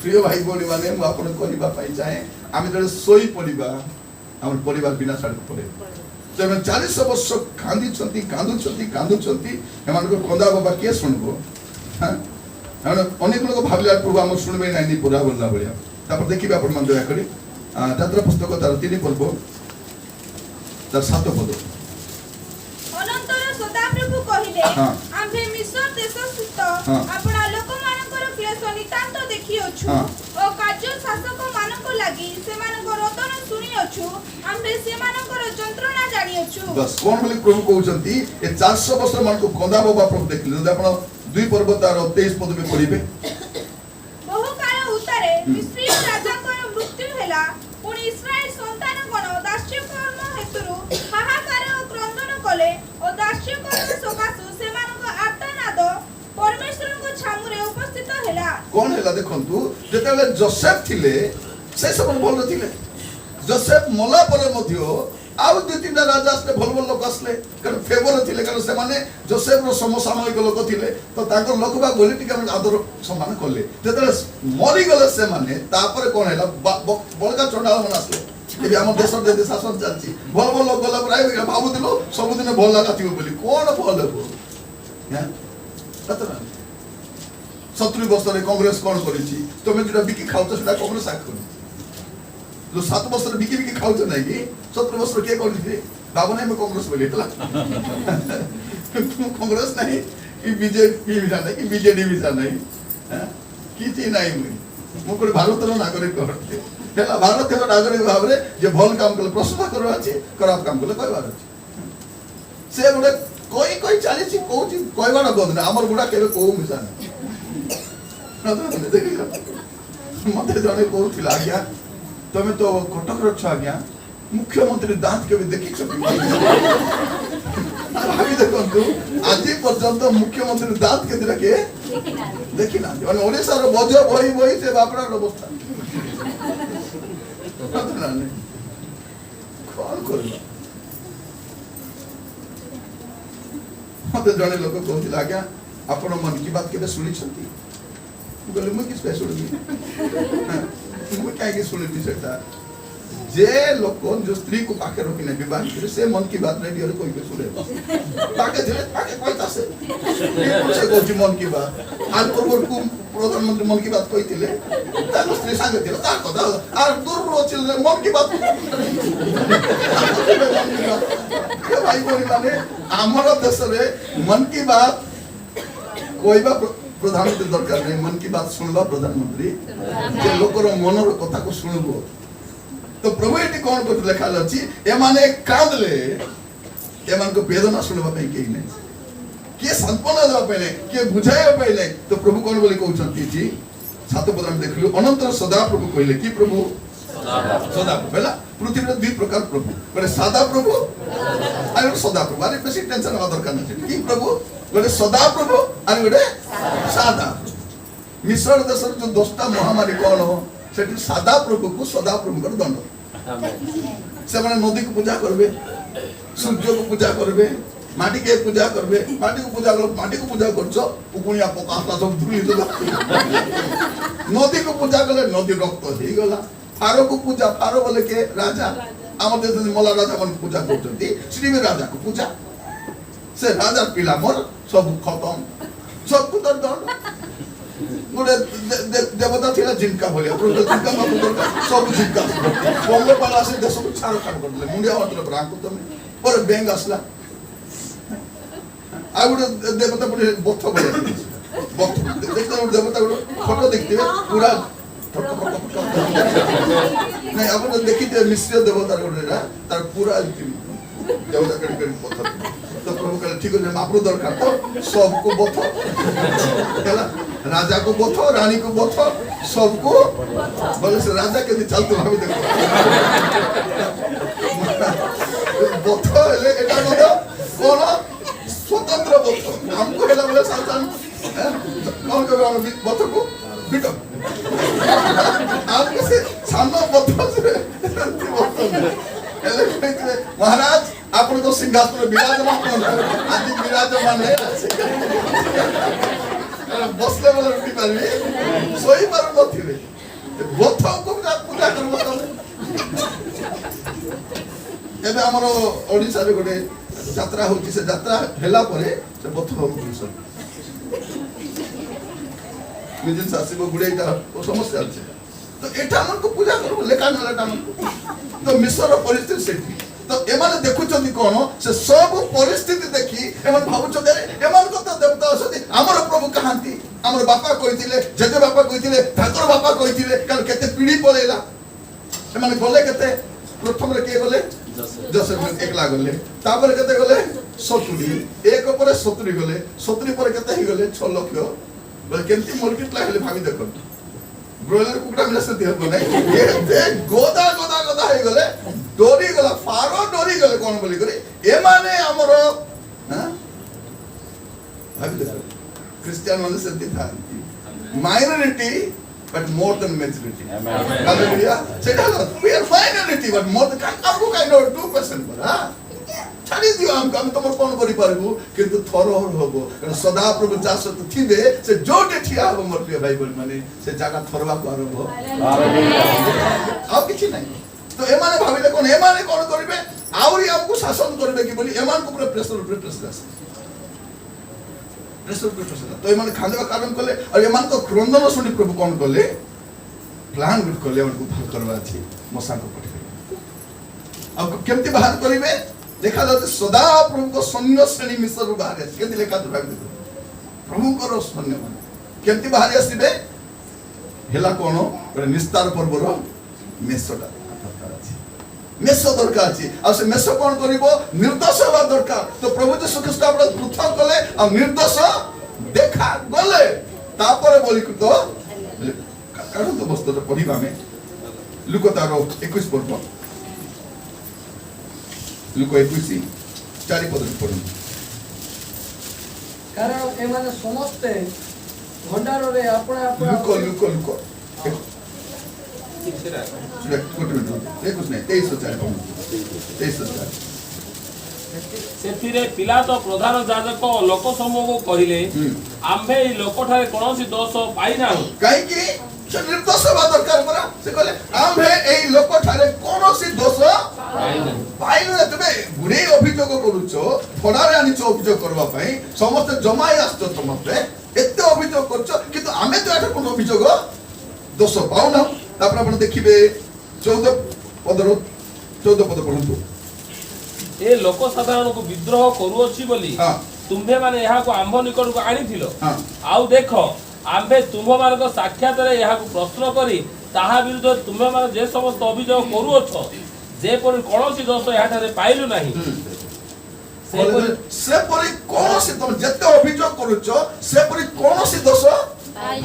प्रिय भाई बोली माने मु आपन कहिबा पाई चाहे आमे जले सोई पडिबा हमर परिवार बिना छाड़ पड़े जब 40 वर्ष कांदु छंती एमान को कंदा बाबा के सुनबो हां अनेक लोग भाविला प्रभु हम सुनबे नाही पूरा बोलला भलिया तापर देखिबा आपण मन दया करी तत्र पुस्तक तार 3 पर्व तार 7 पद अनंतर सदाप्रभु कहिले आम्भे मिस्र देश स्थित आपणा लोक मानकर क्लेश नितांत देखि अछु ओ कार्य शासक मानक लागि सेमानक रोदन सुनि अछु आम्भे सेमानकर जंत्रणा जानि अछु बस कोन बोली प्रभु कहउचंती ए 400 वर्ष मन को कंदा बाबा प्रभु देखले जदि आपण 2 पर्व तार 23 पद में पढिबे बहु काल उतारे मिस्री राजाकर मृत्यु हेला पुनी इस्राएल संतान गण दास्य कर्म हेतुरु हाहाकार ओ क्रंदन कले ओ दास्य कर्म सकासु सेमानक आर्तनाद परमेश्वर को छामुरे उपस्थित हेला कोन हेला देखंतु जेतेले जोसेफ थिले से सब बोल थिले जोसेफ मोला परे मध्य आउ दु तीन राजा असले भल भल लोक असले कारण फेवर थिले कारण से माने जोसेफ रो समसामयिक लोक थिले तो ताको लोक बा बोली टिका आदर सम्मान करले जेतेले मरि गले से माने तापर कोन हेला बळका चंडाल मन असले एबे हम देश दे शासन चलची भल भल लोक गला प्राय भाबु दिलो सब दिन भल लागा थिबो बोली कोन भल हो या कतरा 70 वर्ष रे कांग्रेस कोन करिछि तमे जेटा बिकी खाउतो सेटा कांग्रेस आक करू जो 7 वर्ष रे बिकी बिकी खाउतो नै कि 17 वर्ष के करिछि बाबू नै में कांग्रेस बोली तला कांग्रेस नै कि बीजेपी भी नै कि बीजेडी भी नै किछि नै मु कोन भारत रो नागरिक करते हेला भारत रो नागरिक भाबरे जे भल काम कले प्रशंसा करबा अछि खराब काम कले कहबार अछि से गुडे कोई चाली छि कोछि कहबार गद नै हमर गुडा केबे को मिसा नै मते जने कहूथिला आज्ञा तमे तो कटक रछ आज्ञा मुख्यमंत्री दांत के देखि छ भाभी देखंतु आज पर्यंत मुख्यमंत्री दांत के रखे देखि ना माने ओडिसा रो बज बही से बापरा अवस्था कौन करबा मते जने लोक कहूथिला आज्ञा आपण मन की बात केबे सुनि छथि बोले मैं किस पे सुनी मैं क्या के सुनी सेटा जे लोक जो स्त्री को पाके रखी ने विवाह करे से मन की बात नहीं और कोई के सुने पाके धीरे पाके कहता से से कोची मन की बात आज पूर्व को प्रधानमंत्री मन की बात कहिथिले तार स्त्री संग दिला तार कथा आर दूर रो चिल्ले मन की बात के भाई बोली माने हमर देश रे मन की बात कहवा प्रधानमंत्री दरकार नहीं, मन की बात सुनवा प्रधानमंत्री जे लोकर मनर कथा को सुनबो। तो प्रभु ये कौन कर लिखा अछि एमाने कांदले एमान को वेदना सुनबा पे के नहीं, के सांत्वना देबा पे नहीं, के बुझाइबा पे नहीं। तो प्रभु कौन बोली कहउछंती जी 7 पद में देखलु अनंतर सदा प्रभु कहले कि प्रभु सदा प्रभु बेला पृथ्वी में 2 प्रकार प्रभु बोले सदा प्रभु और सदा प्रभु। अरे बेसी टेंशन हवा दरकार नहीं कि प्रभु बोले सदा प्रभु और गोटे सादा प्रभु। मिश्र देश जो 10टा महामारी कौन हो सेठी सादा प्रभु को सदा प्रभु कर दंड से माने नदी को पूजा करबे, सूर्य को पूजा करबे, माटी के पूजा करबे, माटी को पूजा कर माटी को पूजा करछो उकुनिया पकासला सब धुली देला। नदी को पूजा करले नदी रक्त हे गला। फारो को पूजा फारो बोले के राजा आम देश में मला राजा मन पूजा करछंती श्री राजा को पूजा से राजा पिला मोर सब खत्म सब को दंड गोटे देवता थिला जिनका बोले जिनका सब जिनका बंग पाला से देश को छाड़ खाड़ करले मुंडिया मतलब राको तमे पर बेंग आसला आ गोटे देवता बोले बथ बोले बथ देखते देवता गोटे फोटो देखते पूरा नहीं आप देखिए मिश्र देवता गोटे तार पूरा देवता कड़ी कड़ी पत्थर। तो प्रभु कहले ठीक है आपरो दरकार तो सबको बथ राजा को बथ रानी को बथ सबको बोले से राजा के चलते भाभी देखो बथ ले एटा न कोन स्वतंत्र बथ हमको हेला बोले संतान कौन के बथ को बिटो आप से सामने बथ से महाराज आपण तो सिंहासन विराजमान आज विराजमान है बसले वाला उठी पारबे सोई पार नथिबे बथ को पूजा करबो तमे। एबे हमरो ओडिसा रे गोटे यात्रा होची से यात्रा हेला परे से बथ हो पुरुष निजिन सासिबो गुडेटा ओ समस्या আছে। तो एटा मन को पूजा करबो लेका नलाटा मन तो मिश्र परिस्थिति सेठी तो एमाने देखुचंदी कोन से सब परिस्थिति देखि एमान भाबुचंदी एमान को तो देवता असति हमर प्रभु कहांती हमर बापा कहिथिले जेजे बापा कहिथिले ठाकुर बापा कहिथिले काल केते पीढ़ी पळेला एमाने गले केते प्रथम रे के गले 10 एकला गले तापर केते गले 70 एक ऊपर 70 गले 70 पर केते ही गले 6 लाख बोले केमती मल्टीप्लाई हेले भाबी देखो ब्रॉयलर कुकड़ा मिला से दिया कोने ये गोदा गोदा गोदा हे गले डोरी गला फारो डोरी गले कोन बोली करे ए माने हमरो हां भाबी देखो क्रिश्चियन माने से दिथा minority but more than majority hallelujah सेटा we are minority but more than आपको काइंड ऑफ 2% पर हां छाड़ी दियो हमको हम तमर कोन करि पारबो किंतु थरोहर होबो कारण सदा प्रभु जास तो थिबे से जोटे ठिया हो मोर प्रिय भाई बोल माने से जागा थरवा को आरंभ हालेलुया अब किछि नहीं। तो एमाने भाबिले कोन एमाने कोन करिवे आउरी हमको शासन करबे कि बोली एमान को पूरा प्रेशर तो एमाने खांदेवा कारण कले और एमान को क्रंदन सुनी प्रभु कोन कले प्लान गुड कले हमको भाग करवा छी मसा को पठे अब केमती बाहर करिवे देखा जाते सदा प्रभु को सैन्य श्रेणी मिश्र बाहर केमती लेखा दुर्भाग्य देखो प्रभु को सैन्य मान केमती बाहर आसीबे हेला कोन गोटे निस्तार पर्वर मेषटा मेष दरकार अछि आ से मेष कोन करिवो निर्दोष होबा दरकार। तो प्रभु यीशु ख्रीष्ट आपण पृथक कले आ निर्दोष देखा गले तापर बोली तो कारण तो बस्तु पढिबा में लुक तारो 21 पद लुक 21 4 पद पढु कारण एमाने समस्त भंडार रे आपण लुक सेथिरे पिलातो प्रधान याजक लोक समूह को कहिले आम्भे ई लोक ठारे कोनोसी दोष पाई ना काई कि से निर्दोष बा दरकार परा से कहले आम्भे एई लोक ठारे कोनोसी दोष पाई ना तबे गुडे अभियोग करूछो फडारे आनिछो अभियोग करबा पई समस्त जमाई आछो समस्त एते अभियोग करछो किंतु आमे तो एटा कोन अभियोग दोष पाउ ना। तापर आपण देखिबे 14 पद पढंतु ए लोक साधारण को विद्रोह करू अछि बोली तुम्भे माने यहाकु आंभ निकट को आनिथिलो हाँ। आउ देख आंभे तुम्भ मानक साक्षात रे यहाकु प्रश्न करी ताहा विरुद्ध तुम्भे माने जे समस्त अभियोग करूअछ जे पर कोनोसी दोष याठारे पाइलु नाही ସେପରି କୌଣସି ତମେ ଯେତେ ଅଭିଯୋଗ କରୁଛ ସେପରି କୌଣସି ଦୋଷ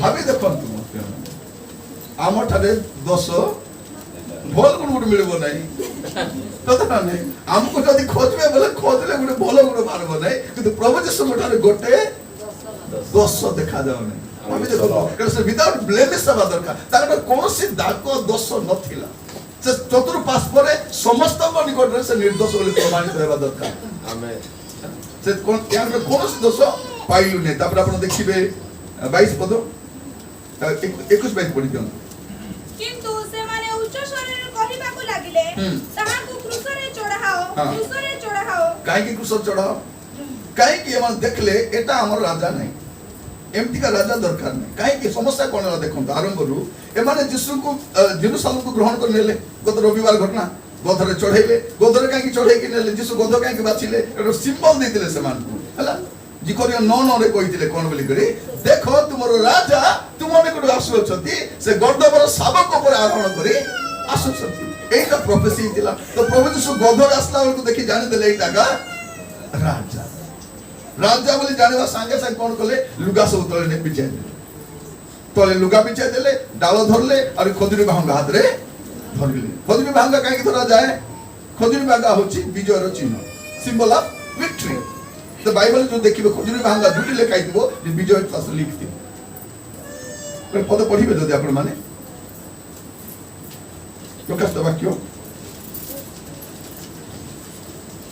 ଭାବି ଦେଖନ୍ତୁ ମୋତେ ଆମଠାରେ ଦୋଷ ଭଲ ଗୁଣ ଗୋଟେ ମିଳିବ ନାହିଁ କଥା ନାହିଁ ଆମକୁ ଯଦି ଖୋଜିବେ ବୋଲେ ଖୋଜିଲେ ଗୋଟେ ଭଲ ଗୁଣ ବାହାରିବ ନାହିଁ କିନ୍ତୁ ପ୍ରଭୁ ଯୀଶୁଙ୍କ ଠାରେ ଗୋଟେ ଦୋଷ ଦେଖାଯାଉ ନାହିଁ ଭାବି ଦେଖନ୍ତୁ କାରଣ ସେ ୱିଦାଉଟ୍ ବ୍ଲେମିଶ ହେବା ଦରକାର ତାଙ୍କର କୌଣସି ଦାଗ ଦୋଷ ନଥିଲା ସେ ଚତୁର୍ପାଶ ପରେ ସମସ୍ତଙ୍କ ନିକଟରେ ସେ ନିର୍ଦ୍ଦୋଷ ବୋଲି ପ୍ରମାଣିତ ହେବା ଦରକାର से कौन सी दोष पाइलु नहीं तापर आपण देखिबे 22 पद 21 22 पढि दियौ किंतु से माने उच्च शरीर कहिबा को लागिले ताहाकु क्रूसरे चढ़ाओ काहे की क्रूसर चढ़ाओ काहे की एमान देखले एटा हमर राजा नहीं एमती का राजा दरकार नहीं काहे की समस्या कोन देखंत आरंभ रु एमाने यीशु को जेरूशलेम को ग्रहण कर लेले गत रविवार घटना गोधरे चढ़ेले गोधरे काहे चढ़े कि नेले यीशु गोध काहे बाछिले एटा सिंबल देतिले समान को हला जिकोरिया 9:9 रे कहितिले कोन बोली करी देखो तुमरो राजा तुमने को आसु अछती से गर्दबर शावक पर आरोहण करी आसु अछती एटा प्रोफेसी थिला तो प्रभु यीशु गोधर आसला को देखि जानि देले एटा का राजा राजा बोली जानिबा संगे संग कोन कले लुगा सब तले ने पिछाई देले तले लुगा पिछाई देले डालो धरले और खजुरी भांगा हाथ रे धरले खजुरी भांगा काहे धरा जाए खजुरी भांगा होची विजय रो चिन्ह सिंबल ऑफ विक्ट्री तो बाइबल जो देखिबे खजुरी भांगा दुटी लेखाई दिबो जे विजय क्लास लिखति पर पद पढिबे जदि आपण माने प्रकाश वाक्य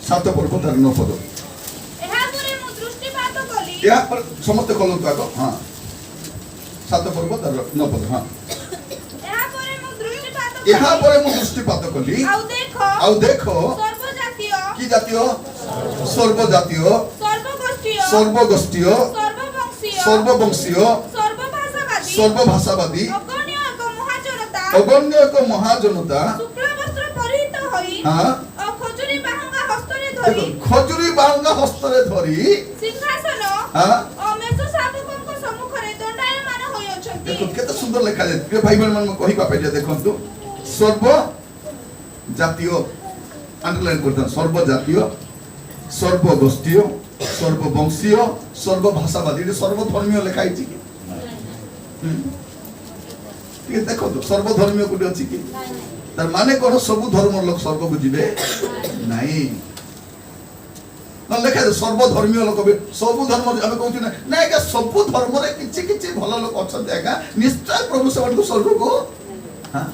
7 पर्व तार 9 पद एहा परे मु दृष्टिपात कली या पर समस्त कलो तो आगो हां 7 पर्व तार 9 पद हां एहा परे मु दृष्टिपात कली आउ देखो की जातीय सर्वजातीय सर्वगोष्ठीय सर्ववंशीय सर्वभाषावादी अगण्य एक महाजनता हां खजुरी बांगा हस्तरे धरी सिंहासन हां मेष शासकଙ୍କ ସମ୍ମୁଖରେ ଦଣ୍ଡାୟମାନ ହୋଇ ଅଛନ୍ତି देखो केते सुंदर लिखा जाय प्रिय भाई बहन मन कहि पापे जे देखंतु सर्व जातीय अंडरलाइन करता सर्व जातीय सर्वगोष्ठीय सर्ववंशीय सर्वभाषावादी सर्व धर्मीय लिखाई छी कि देखो तो सर्व धर्मीय कोठी अछि कि तार माने कोन सब धर्म लोक स्वर्ग को जिवे नाही न लेखा सर्व धर्मीय लोक सब धर्म हम कहू ना ना का सब धर्म रे किछि किछि भलो लोक अछते आगा निश्चय प्रभु सेवक को स्वर्ग को हां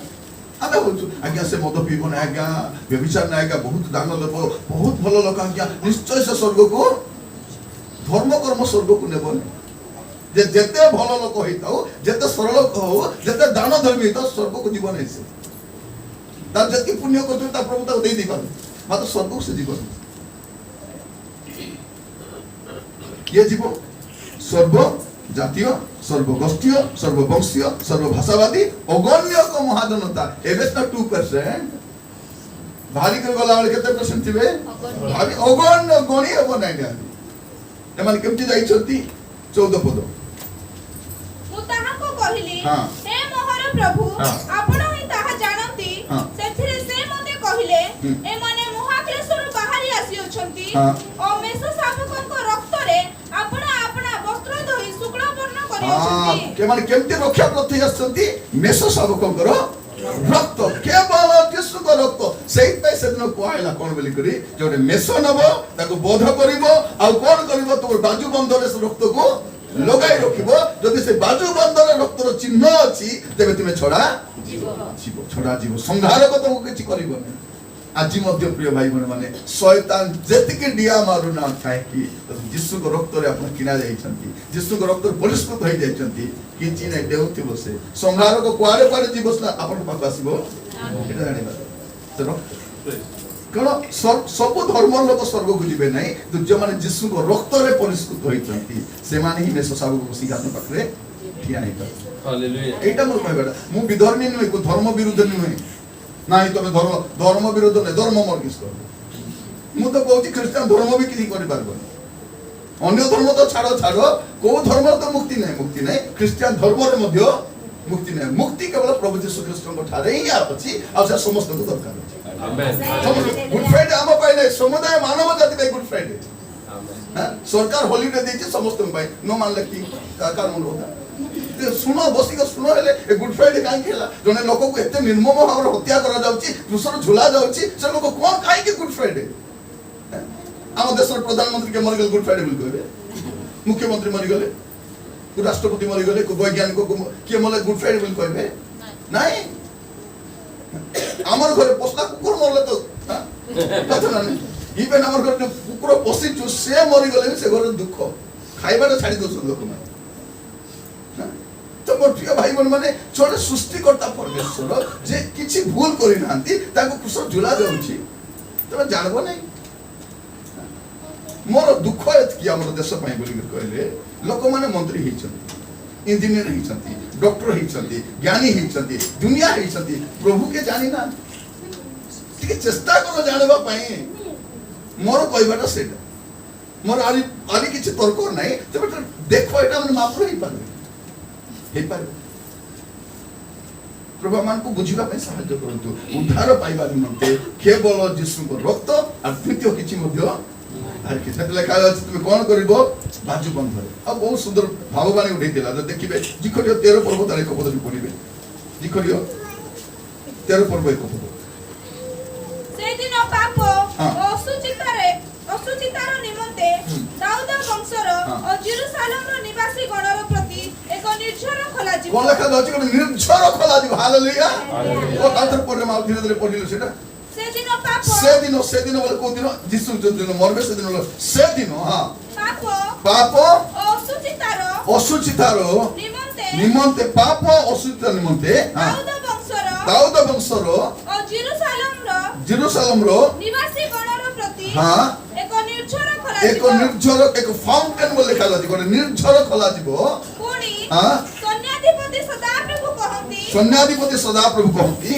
आबे होछु आज्ञा से मद पीबो ना आज्ञा व्यभिचार ना आज्ञा बहुत दान लोक बहुत भलो लोक आज्ञा निश्चय से स्वर्ग को धर्म कर्म स्वर्ग को नेबो जे जते भलो लोक होइताओ जते सरल हो जते दान धर्मी तो स्वर्ग को जीवन है से ता जति पुण्य करतो ता प्रभु ता दे दी पार मात्र स्वर्ग से जीवन ये जीव सर्व जातीय सर्वगोष्ठीय सर्ववंशीय सर्वभाषावादी अगण्य को महाजनता एबेस ना 2% भारी कर गला वाले केते परसेंट थिबे भारी अगण्य गणी हो नै ना एमान केमति जाई छथि 14 पद मु ताहा को कहिली हां हे मोहर प्रभु हाँ। आपण ही ताहा जानंती हाँ। सेथिरे से मते कहिले ए माने महाक्लेशरु बाहरी आसी अछंती हाँ। मेष शासकଙ୍କ रक्तरे आपण आपण वस्त्र धोई शुक्ल वर्ण करि हां अछंती के माने केमति रक्षा प्रति आछंती मेष शासकଙ୍କର रक्त केवल यीशु को रक्त सेहि पे सेदिन कोइला कोन बोली करी जोडे मेष नबो ताको बोध करिवो आ कोन करिवो तोर बाजू बंधरे से रक्त को लगाई रखिबो जदि से बाजू बंधरे रक्तर चिन्ह अछि तेबे तुमे छोड़ा जीव छोड़ा जीव संहार को तुमको किछि करिवो नै आज मध्य प्रिय भाई बहन माने शैतान जेतिके डिया मारु ना थाए कि यीशु को रक्त रे अपन किना जाई छंती यीशु को रक्त बलिष्ठ होई जाई छंती किछि नै देउथि बसे संहार को कुआरे कुआरे जीवसला अपन पाख आसीबो एटा जानिबा तो रक्त कण सब धर्म लोक स्वर्ग को जिबे नै तो जे माने यीशु को रक्त रे बलिष्ठ होई छंती से माने ही मेष साबु को सिंहासन पाखरे ठिया हे हालेलुया एटा मोर कहबाडा मु विधर्मी नुय को धर्म विरुद्ध नुय नाही तमे धर्म विरोध नै धर्म मोर किस कर मु तो कहूची ख्रिस्टियन धर्म भी किछि करि पारबो अन्य धर्म तो छाड़ छाड़ को धर्म तो मुक्ति नहीं ख्रीस्टियन धर्म रे मध्य मुक्ति नहीं मुक्ति केवल प्रभु यीशु ख्रीष्ट को ठारे ही अछि आ से समस्त को दरकार अछि आमेन गुड फ्राइडे हम पाइ नहीं समुदाय मानव जाति पे गुड फ्राइडे हां सरकार हॉलिडे देछि समस्त पाइ न मानले की कारण होता सुनो बसी को सुनो हेले ए गुड फ्राइडे काहे केला जने लोक को एते निर्मम भाव हत्या करा जाउची क्रूसर झुला जाउची से लोक कोन काहे के गुड फ्राइडे हम देशर प्रधानमंत्री के मर गेल गुड फ्राइडे बोल कहबे मुख्यमंत्री मर गेले राष्ट्रपति मर गले को वैज्ञानिक को किए मले गुड फ्राइडे बोल कहबे नहीं हमर घरे पोसला कुकुर मरले तो कथा नहीं इवन हमर घर जो कुकुर पोसी जो से मर गले से घर दुख खाइबाटा छाड़ी दो लोक में तो मोर प्रिय भाई बहन माने छोटे सृष्टिकर्ता परमेश्वर जे किछि भूल करि नांती ताको कुसर झुला जाउची तबे जानबो नहीं मोर दुख एत कि हमर देश पई बोली कहले लोक माने मंत्री हिचंती इंजीनियर हिचंती डॉक्टर हिचंती ज्ञानी हिचंती दुनिया हिचंती प्रभु के जानि ना ठीक चेष्टा करो जानबा पई मोर कहबाटा सेटा मोर आली किछि तर्क नाही तबे देखो एटा मन मात्र ही पारे हे पारे प्रभु मान को बुझिबा पई सहायता करंतु उद्धार पाइबा निमंते केवल यीशु को रक्त आ द्वितीय किछि मध्य आर कि सेत लेखा अछि तुम कोन करबो बाजू बंध करे आ बहुत सुंदर भाववाणी उठै दिला जे देखिबे जिखरियो 13 पर्व तारे को पदवी पढिबे जिखरियो 13 पर्व एक पद से दिन पाप असुचितार निमंते दाऊद वंशर और जेरूशलेम रो निवासी गणर प्रति एक निर्झर खोला जीव कोन लेखा अछि को निर्झर खोला जीव हालेलुया ओ अंतर पढ़े माउ धीरे धीरे पढिलो सेटा से दिन बोले को दिन यीशु जो दिन मरबे से दिन से दिन हां पाप असुचितार निमंते पाप असुचितार निमंते दाऊद वंशर और जेरूशलेम रो निवासी गणर प्रति हां एक निर्झर एक फाउंटेन बोले लिखा जाति कोन निर्झर खोला जीव पुणी हां सन्याधिपति सदा प्रभु कहती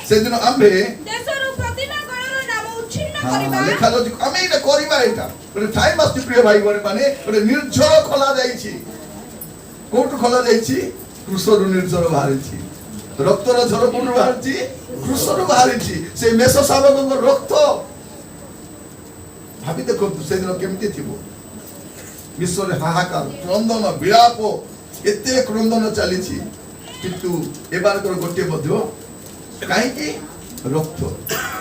से दिन आम्भे देशरु प्रतिमा गणर नाम उच्छिन्न करिबा लेखा जाति आमे एटा करिबा एटा ଗୋଟେ टाइम आस्ति प्रिय भाई बहन माने ଗୋଟେ ନିର୍ଝର ଖୋଲା ଯାଇଛି କୋଉଠୁ ଖୋଲା ଯାଇଛି କ୍ରୁଶରୁ ନିର୍ଝର ବାହାରିଛି ରକ୍ତର ଝର କୋଉଠୁ ବାହାରିଛି କ୍ରୁଶରୁ ବାହାରିଛି ସେ ମେଷ ଶାବକଙ୍କ ରକ୍ତ ଭାବି ଦେଖନ୍ତୁ ସେଦିନ କେମିତି ଥିବ ବିଶ୍ୱରେ ହାହାକାର କ୍ରନ୍ଦନ ବିଳାପ ଏତେ କ୍ରନ୍ଦନ ଚାଲିଛି କିନ୍ତୁ ଏବାରଙ୍କର ଗୋଟିଏ ମଧ୍ୟ काहे की रक्त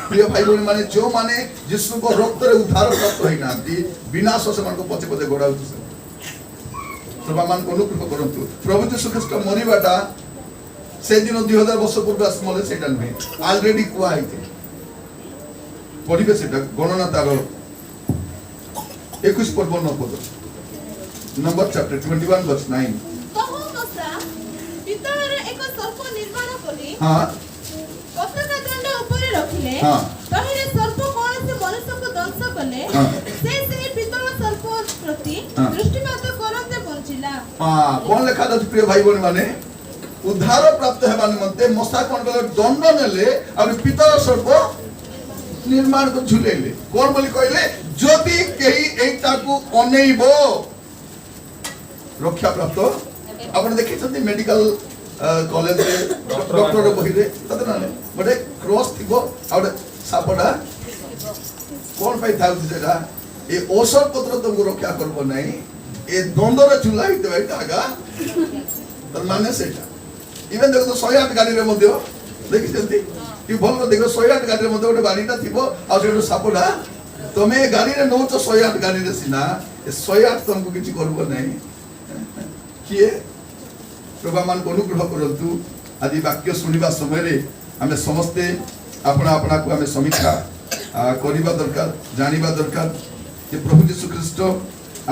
प्रिय भाई बहन माने जो माने यीशु को रक्त रे उद्धार प्राप्त होई नांती विनाश से मान को पछे पछे गोडाउछ प्रभु मान को अनुग्रह करंतु प्रभु यीशु ख्रीष्ट मरिबाटा से दिन 2000 वर्ष पूर्व आसमले सेटा नै ऑलरेडी कुआ आइते पढिबे सेटा गणना तार 21 पर्व 9 पद नंबर चैप्टर 21 वर्स 9 कहो मसा पितळर एक सर्प निर्माण कली हां पताका दंड ऊपर रखिले हां तहिरे सर्प कोन से मनुष्य को दंश कले से पितळ सर्प प्रति दृष्टिपात करते पहुंचिला हां कोन लेखा अछि प्रिय भाई बहन माने उद्धार प्राप्त हेबा निमंते मसा कोन गले दंड नेले और पितळ सर्प निर्माण को झुलेले कोन बोली कहले जदि केही एटा को अनेइबो रक्षा प्राप्त आपण देखिछथि मेडिकल कॉलेज रे डॉक्टर बही रे तत ना बडे क्रॉस थिबो और सापडा कोन पाई थाउ जेटा ए औषध पत्र तुमको रक्षा करबो नाही ए दंडर चुला हिते भाई तागा तर माने सेटा इवन देखो तो 108 गाड़ी रे मध्य देखिछथि कि भल देखो 108 गाड़ी रे मध्य गोटे गाड़ीटा थिबो आ सेटा सापडा तमे गाड़ी रे नौ तो 108 गाड़ी रे सिना ए 108 तुमको किछि करबो नाही किए प्रभु मान को अनुग्रह करंतु आदि वाक्य सुनिबा समय रे हमें समस्ते अपना अपना को हमें समीक्षा करिबा दरकार जानिबा दरकार कि प्रभु यीशु ख्रीष्ट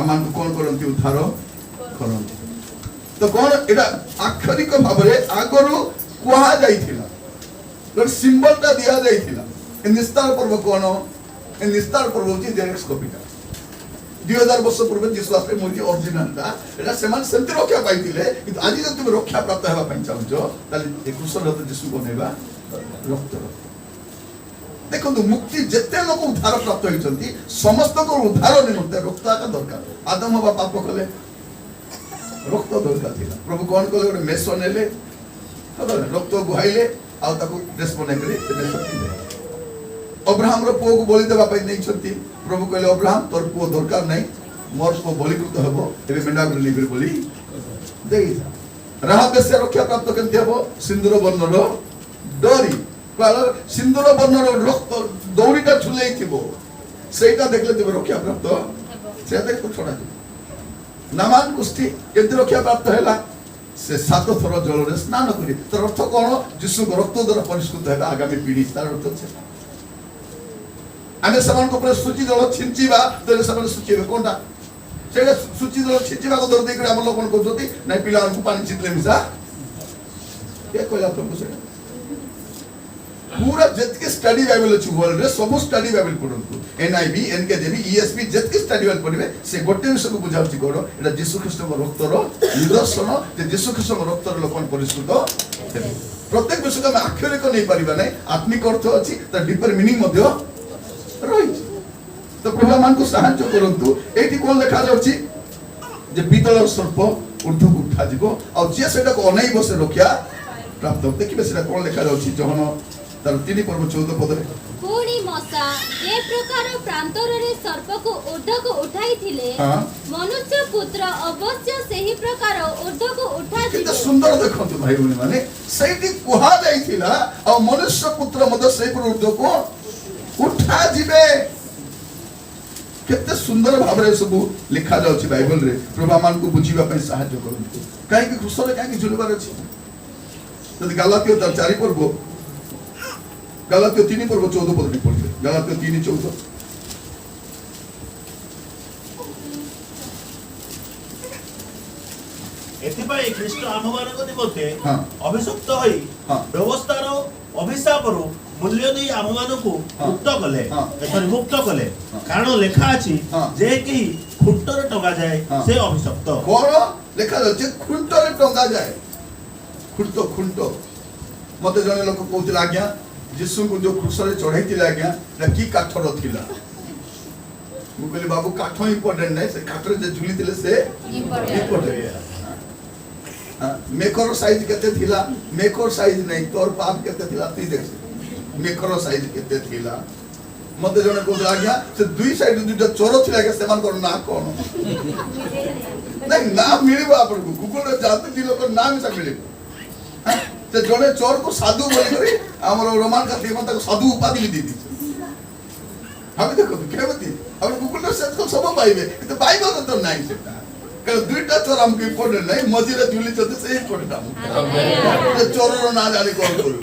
आमान को कोन करंती उद्धार करंती तो कोन एटा आक्षरिक भाव रे आगरु कुहा जाइथिला गर सिंबल ता दिया जाइथिला इन निस्तार पर्व कोन इन निस्तार पर्व जे जेरेक्स कॉपीटा 2000 वर्ष पूर्व जीसु आसे मोर ओरिजिनल ता एटा समान सेंति रक्षा पाइतिले किंतु आज जब तुम रक्षा प्राप्त हेबा पई चाहछो ताले ए क्रूसर रक्त जीसु बनेबा रक्त देखो मुक्ति जेते लोक उद्धार प्राप्त होइछंती समस्त को उद्धार निमित्ते रक्त आका दरकार। आदम बाबा पाप कले रक्त दरकार थिला। प्रभु कोन कले गोटे मेष नेले रक्त बुहाइले आ ताको ड्रेस बने करे से मेष पिले। अब्राहम रो पुओ को बलि देबा पई नै छंती। प्रभु कहले अब्राहम तोर पुओ दरकार नै मोर को बलिकृत हबो एबे मेंढा को लेकर बलि देई जा। राहाब से रक्षा प्राप्त केनते हबो सिंदूर वर्णर डरी कहला सिंदूर वर्णर रक्त दौड़ीटा झुलै थिबो सेटा देखले तबे रक्षा प्राप्त से देख को छोड़ा नामान कुष्ठी केनते रक्षा प्राप्त हैला से 7 थर जल रे स्नान करी। तर अर्थ कोन यीशु को रक्त द्वारा परिष्कृत हैबा आगामी पीढ़ी तार अर्थ छे आमे समान को पर सूची जल छिंचीबा तले समान सूचीबे कोनटा सेटा सूची जल छिंचीबा को दर देकरे हम लोग कोन को जोती नै पिला को पानी छिटले मिसा ये कहला प्रभु से पूरा जतके स्टडी बाइबल अछि वर्ल्ड रे सब स्टडी बाइबल पढंतु एनआईबी एनकेजेबी ईएसपी जतके स्टडी बाइबल पढिबे से गोटे विषय को बुझाउची कोन एटा यीशु ख्रीष्ट को रक्तर निदर्शन जे यीशु ख्रीष्ट को रक्तर लोकन परिष्कृत हेबे। प्रत्येक विषय को हम अक्षर को नै परिबा नै आत्मिक अर्थ अछि त डीपर मीनिंग मध्य रही। तो प्रभु मान को सहायता करंतु एठी कोन लिखा जाउची जे पीतल सर्प ऊर्ध्व को उठा जीवो आ जे सेटा को अनै बसे रक्षा प्राप्त देखिबे सेटा कोन लिखा जाउची जहन तार 3 पर्व 14 पद रे पुणी मसा ए प्रकार प्रांतर रे सर्प को ऊर्ध्व को उठाई थिले मनुष्य पुत्र अवश्य सेही प्रकार ऊर्ध्व को उठा किते जीवो। सुंदर देखंतु भाई बहन माने सेठी कुहा जाइथिला आ मनुष्य पुत्र मद सेही पर ऊर्ध्व को उठा जीवे। केते सुंदर भाबरे सब लिखा जाउची बाइबल रे। प्रभु मान को बुझीबा पई सहायता करंतु काहे कि खुसरे काहे कि झुलबार अछि। यदि गलातियो 4 पर्व गलातियो 3 पर्व 14 पद पढ़िबे गलातियो 3:14 एथिपाई ख्रीष्ट आममानक निमंते हां अभिषिक्त होई हां व्यवस्थार अभिशापरु मूल्य देई आममानकु मुक्त कले सॉरी मुक्त कले कारण लेखा अछि जे कि खुंटर टंगा जाय से अभिषिक्त कोन लेखा जाय खुंटर टंगा जाय खुंटो खुंटो मते जने लोक कहउतिला आज्ञा यीशु को जो क्रूस रे चढ़ाइतिला आज्ञा ना की काठर थिला मु कहली बाबू काठ इंपोर्टेंट नै से काठर जे झुलितिले से इंपोर्टेंट मेकर साइज केते थिला मेकर साइज नै तोर पाप केते थिला तू देख मेकर साइज केते थिला मते जने कहउतिला आज्ञा से दुई साइड दुटा चोर थिला के समान कर ना कोन नै ना मिलिबो आपन को गूगल रे जाते थी लोक नाम से मिलिबो ते जने चोर को साधु बोली करी हमर रोमान का देवता को साधु उपाधि दी दी हम देखो केवती हम गूगल रे सर्च को सब पाइबे तो बाइबल तो नाही सेटा के दुईटा चोर हम के इंपोर्टेंट नाही मजिरे झुली चते से इंपोर्टेंट हम ते चोर रो ना जानी कॉल करू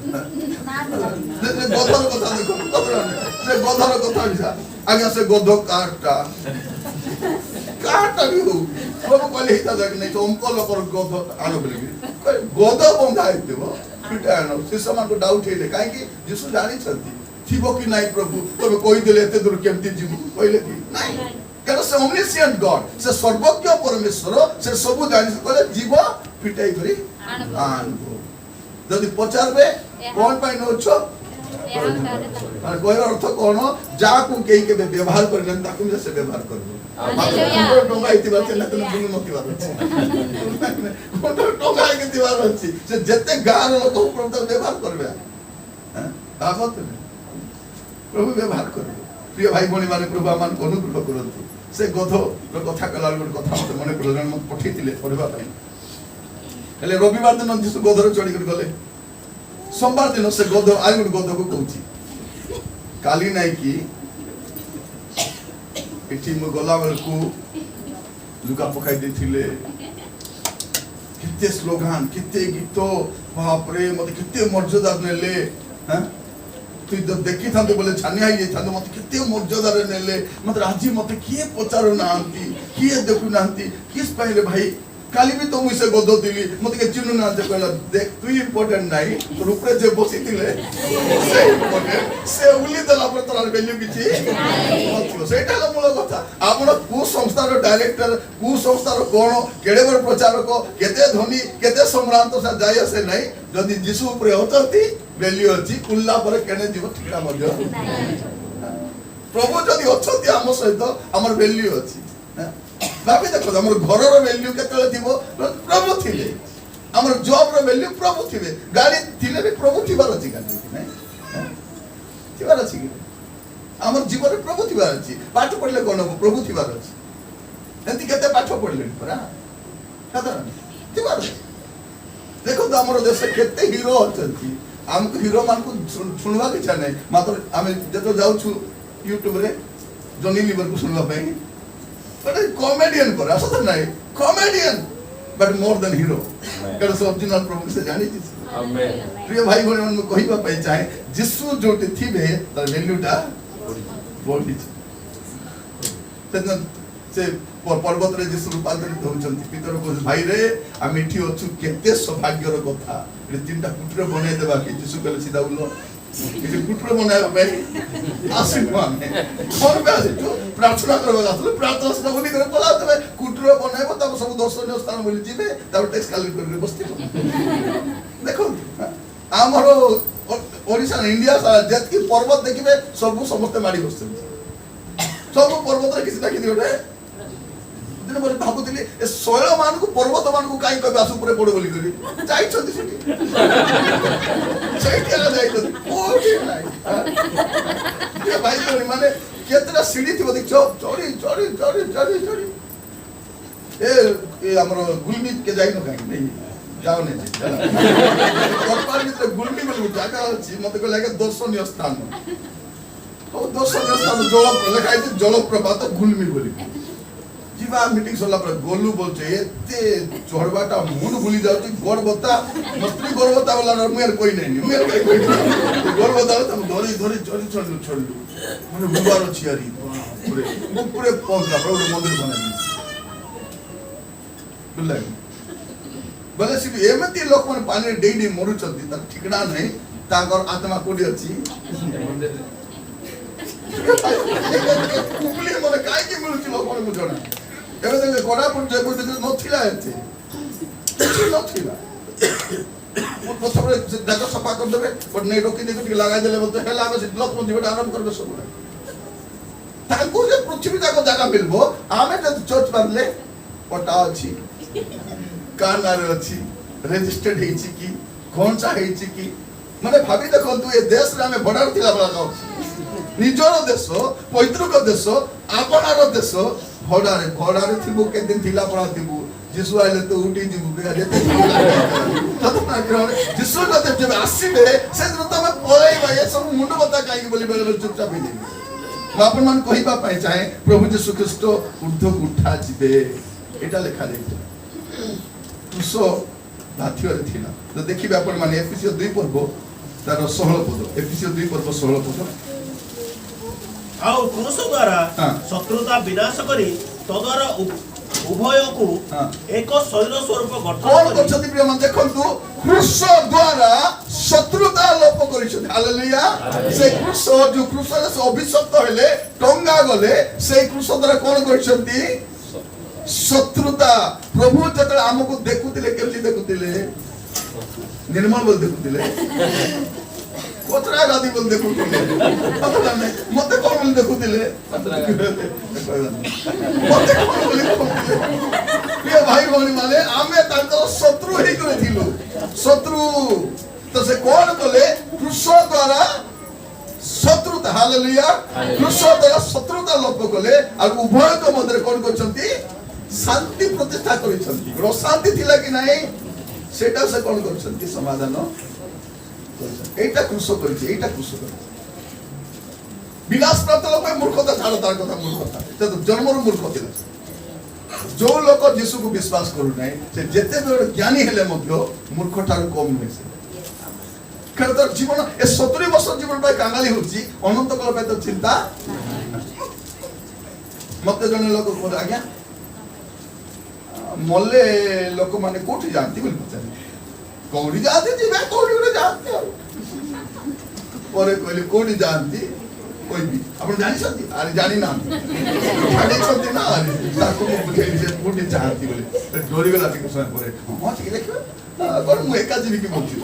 से गधर कथा देखो से गधर कथा बिसा आगे से गध काटा काटा भी हो प्रभु कहले हिता जाक नै तो हमको लोकर गध आलो बोली गध बंधा हेतबो पिटा न से समान को डाउट हेले काहे कि यीशु जानि छथि थिबो कि नाही प्रभु तबे कहि देले एते दूर केमति जीवु कहले कि नाही कारण से ओमनिशिएंट गॉड से सर्वज्ञ परमेश्वर से सब जानि कहले जीव पिटाई करी आनबो जदि पचारबे कोन पाइ न छ माने कोइ अर्थ कोन जा को केई के व्यवहार करलन ताकु से व्यवहार करबो मात्र टोंगा इतिबा चले तने बुनु नतिबार अछि कोन टोंगा इतिबार अछि से जते गार लोक प्रभु व्यवहार करबे हैं आगत प्रभु व्यवहार करबे प्रिय भाई भणी माने प्रभु मान को अनुग्रह करंतु से गधो रो कथा कला कथा मते मने पड़लन मत पठितिले पढबा पई हेले रविवार दिन जिसु गधर चढ़ी कर गले सोमवार दिन से गध आइ गध को कहूची काली नाही की एठी म गला बेल को लुका पकाई देथिले किते स्लोगान किते गीत बाप रे मते किते मर्यादा नेले हैं तू तो देखि थांते बोले छानिया ये थांते मते किते मर्यादा रे नेले मते राजी मते किए पचारो नांती किए देखु नांती किस पहिले भाई काली भी तो मुझसे गद दिली मते के चिन्ह ना जे कहला देख तू इंपोर्टेंट नाही तो ऊपर जे बसी दिले से इंपोर्टेंट से उली दला पर तोर वैल्यू किछि मत सेटा ला मूल कथा आपण को संस्थार डायरेक्टर को संस्थार कोन केडे बर प्रचारक केते धनी केते सम्रांत से जाय आसे नाही जदी यीशु ऊपर होतती वैल्यू अछि कुल्ला पर केने जीव ठिका मध्य प्रभु जदि अछति हम सहित हमर वैल्यू अछि भाबी देखो हमर घरर वैल्यू केतले थिबो प्रभु थिले हमर जॉब रो वैल्यू प्रभु थिबे गाड़ी थिले भी प्रभु थिबार अछि गाड़ी नै थिबार अछि हमर जीवन रे प्रभु थिबार अछि पाठ पढले कोन प्रभु थिबार अछि एंती केते पाठ पढले परा साधारण थिबार देखो तो हमर देश केते हीरो अछंती हमको हीरो मान को सुनवा के चाहे मात्र आमे जतो जाउ छु YouTube रे जॉनी लीवर को सुनवा पई बट कॉमेडियन पर असत नाही comedian but more then hero कर सब ओरिजिनल प्रभु से जानी छी आमेन प्रिय भाई बहन मन कहिबा पई चाहे जिसु जोटे थिबे तर वैल्यूटा बोली से पर्वत रे जिसु रूपांतरित होचंती पितर को भाई रे हम एठी अछु केते सौभाग्यर कथा रे तीनटा कुटरे बने देबा कि जिसु कहले सीधा बोलो कि कुटरे बनाए भाई आसीबो हमें कोन बे आसी तो प्रार्थना करबा आसले प्रार्थना से बोली करे बोला तबे कुटरे बनाएबो तब सब दर्शनीय स्थान बोली जिबे तब टैक्स कैलकुलेट करके बस्ती देखो हमरो ओडिशा इंडिया सारा जतकी पर्वत देखिबे सब समस्त माडी बसते सब पर्वत रे किसी ना किसी ओटे दिन पर भाबुतली ए सोयल मान को पर्वत मान को काई कबे आसु पुरे पड़ो बोली करी जाई छथि सेठी सेठी आला जाई छथि कोठी नाही ये भाई तो माने केतरा सीढ़ी थी देखो चोरी चोरी चोरी चोरी चोरी ए हमरो गुलमी के जाई न काई नहीं जाओ नहीं कपाल भीतर गुलमी बोली जागा अछि मते को लागे दर्शनीय स्थान ओ दर्शनीय स्थान जल लेखाई छै जलप्रपात गुलमी बोली जीवा मीटिंग सला पर गोलू बोलछे एते चढ़बाटा मुंड भूली जाउची गोरबता मस्त्री गोरबता वाला रमेर कोई नहीं मेर कोई नहीं गोरबता त धरी धरी चढ़ी चढ़लू छोड़लू माने बुबार छियारी पूरे पहुंचला पूरे मंदिर बना दी बुल्ला बोले सिर्फ एमती लोक मन पानी डेडी मरुचंती त ठिकना नहीं ताकर आत्मा कोडी अछि कुबली मने काई के मिलुची लोक मन बुझना एबे देखे कोरापुट जयपुर देखे नथिला एते नथिला प्रथम जगह सफा कर देबे बट नहीं रोकी देबे कि लगा देले बोलते हेला बस लोक मन जीवन आराम करबे सब ताको जे पृथ्वी जाको जगह मिलबो आमे जे चर्च बनले पटा अछि कानार अछि रजिस्टर्ड हेछि कि कोनसा हेछि कि माने भाबी देखो तू ए देश रे हमें बडार थिला बला जाउ निजर देश पैतृक देश आपनार देश भडारे थिबो के दिन थिला पड़ा थिबो जिसु आइले तो उठी जिबु बेगा जेते ततना ग्रहण जिसु जते जब आसीबे से दिन तमे पळाई भाई सब मुंड बता काई बोली बेले चुपचाप ही देबे आपण मान कहिबा पाए चाहे प्रभु यीशु ख्रीस्ट ऊर्ध्व उठा जिबे एटा लिखा जाय तुसो धाथियो रे थिला तो देखिबे आपण माने एफिसियो 2 पर्व तार 16 पद एफिसियो 2 पर्व 16 पद आउ क्रूस द्वारा शत्रुता विनाश करी तद्वारा उभय को एक शरीर स्वरूप गठन कौन करछथि प्रिय मन देखंतु क्रूस द्वारा शत्रुता लोप करिछथि हालेलुया से क्रूस जो क्रूस रे से अभिशप्त हेले टंगा गले से क्रूस द्वारा कोन करिछथि शत्रुता प्रभु जतले हमको देखुतिले केमति देखुतिले निर्मल बोल देखुतिले कोतरा गादी बोल देखुतिले पता नहीं मते कोन बोल देखुतिले मते कोन बोल देखुतिले प्रिय भाई भौणी माने आमे तांकर शत्रु हे करे थिलु शत्रु तो से कोन बोले क्रूस द्वारा शत्रुता हालेलुया क्रूस द्वारा शत्रुता लोप कले और उभय को मध्य कोन करछंती शांति प्रतिष्ठा करिछंती अशांति थिला कि नाही सेटा से कोन करछंती समाधान एटा क्रूस करिছে एटा क्रूस करिছে विनाश प्राप्त लोक मूर्खता छाड़ तार कथा मूर्खता ते तो जन्मरु मूर्ख थिला जो लोक यीशु को विश्वास करू नै से जेते बड़ ज्ञानी हेले मध्य मूर्ख ठार कम नै से खरतर जीवन ए 70 वर्ष जीवन पाई कांगाली होची अनंत काल पाई तो चिंता मते जने लोक को आज्ञा मल्ले लोक माने कोठी जानती बोल पचारे कोडी जाते जीवे कोडी रे जाते परे कहले कोडी जानती कोई भी आपण जानि सती अरे जानि ना जानि सती ना अरे ताको बुझेली से कोठी चाहती बोले डोरी गला टिके समय परे हां ठीक देखियो कोन मु एका जीवी की बोलची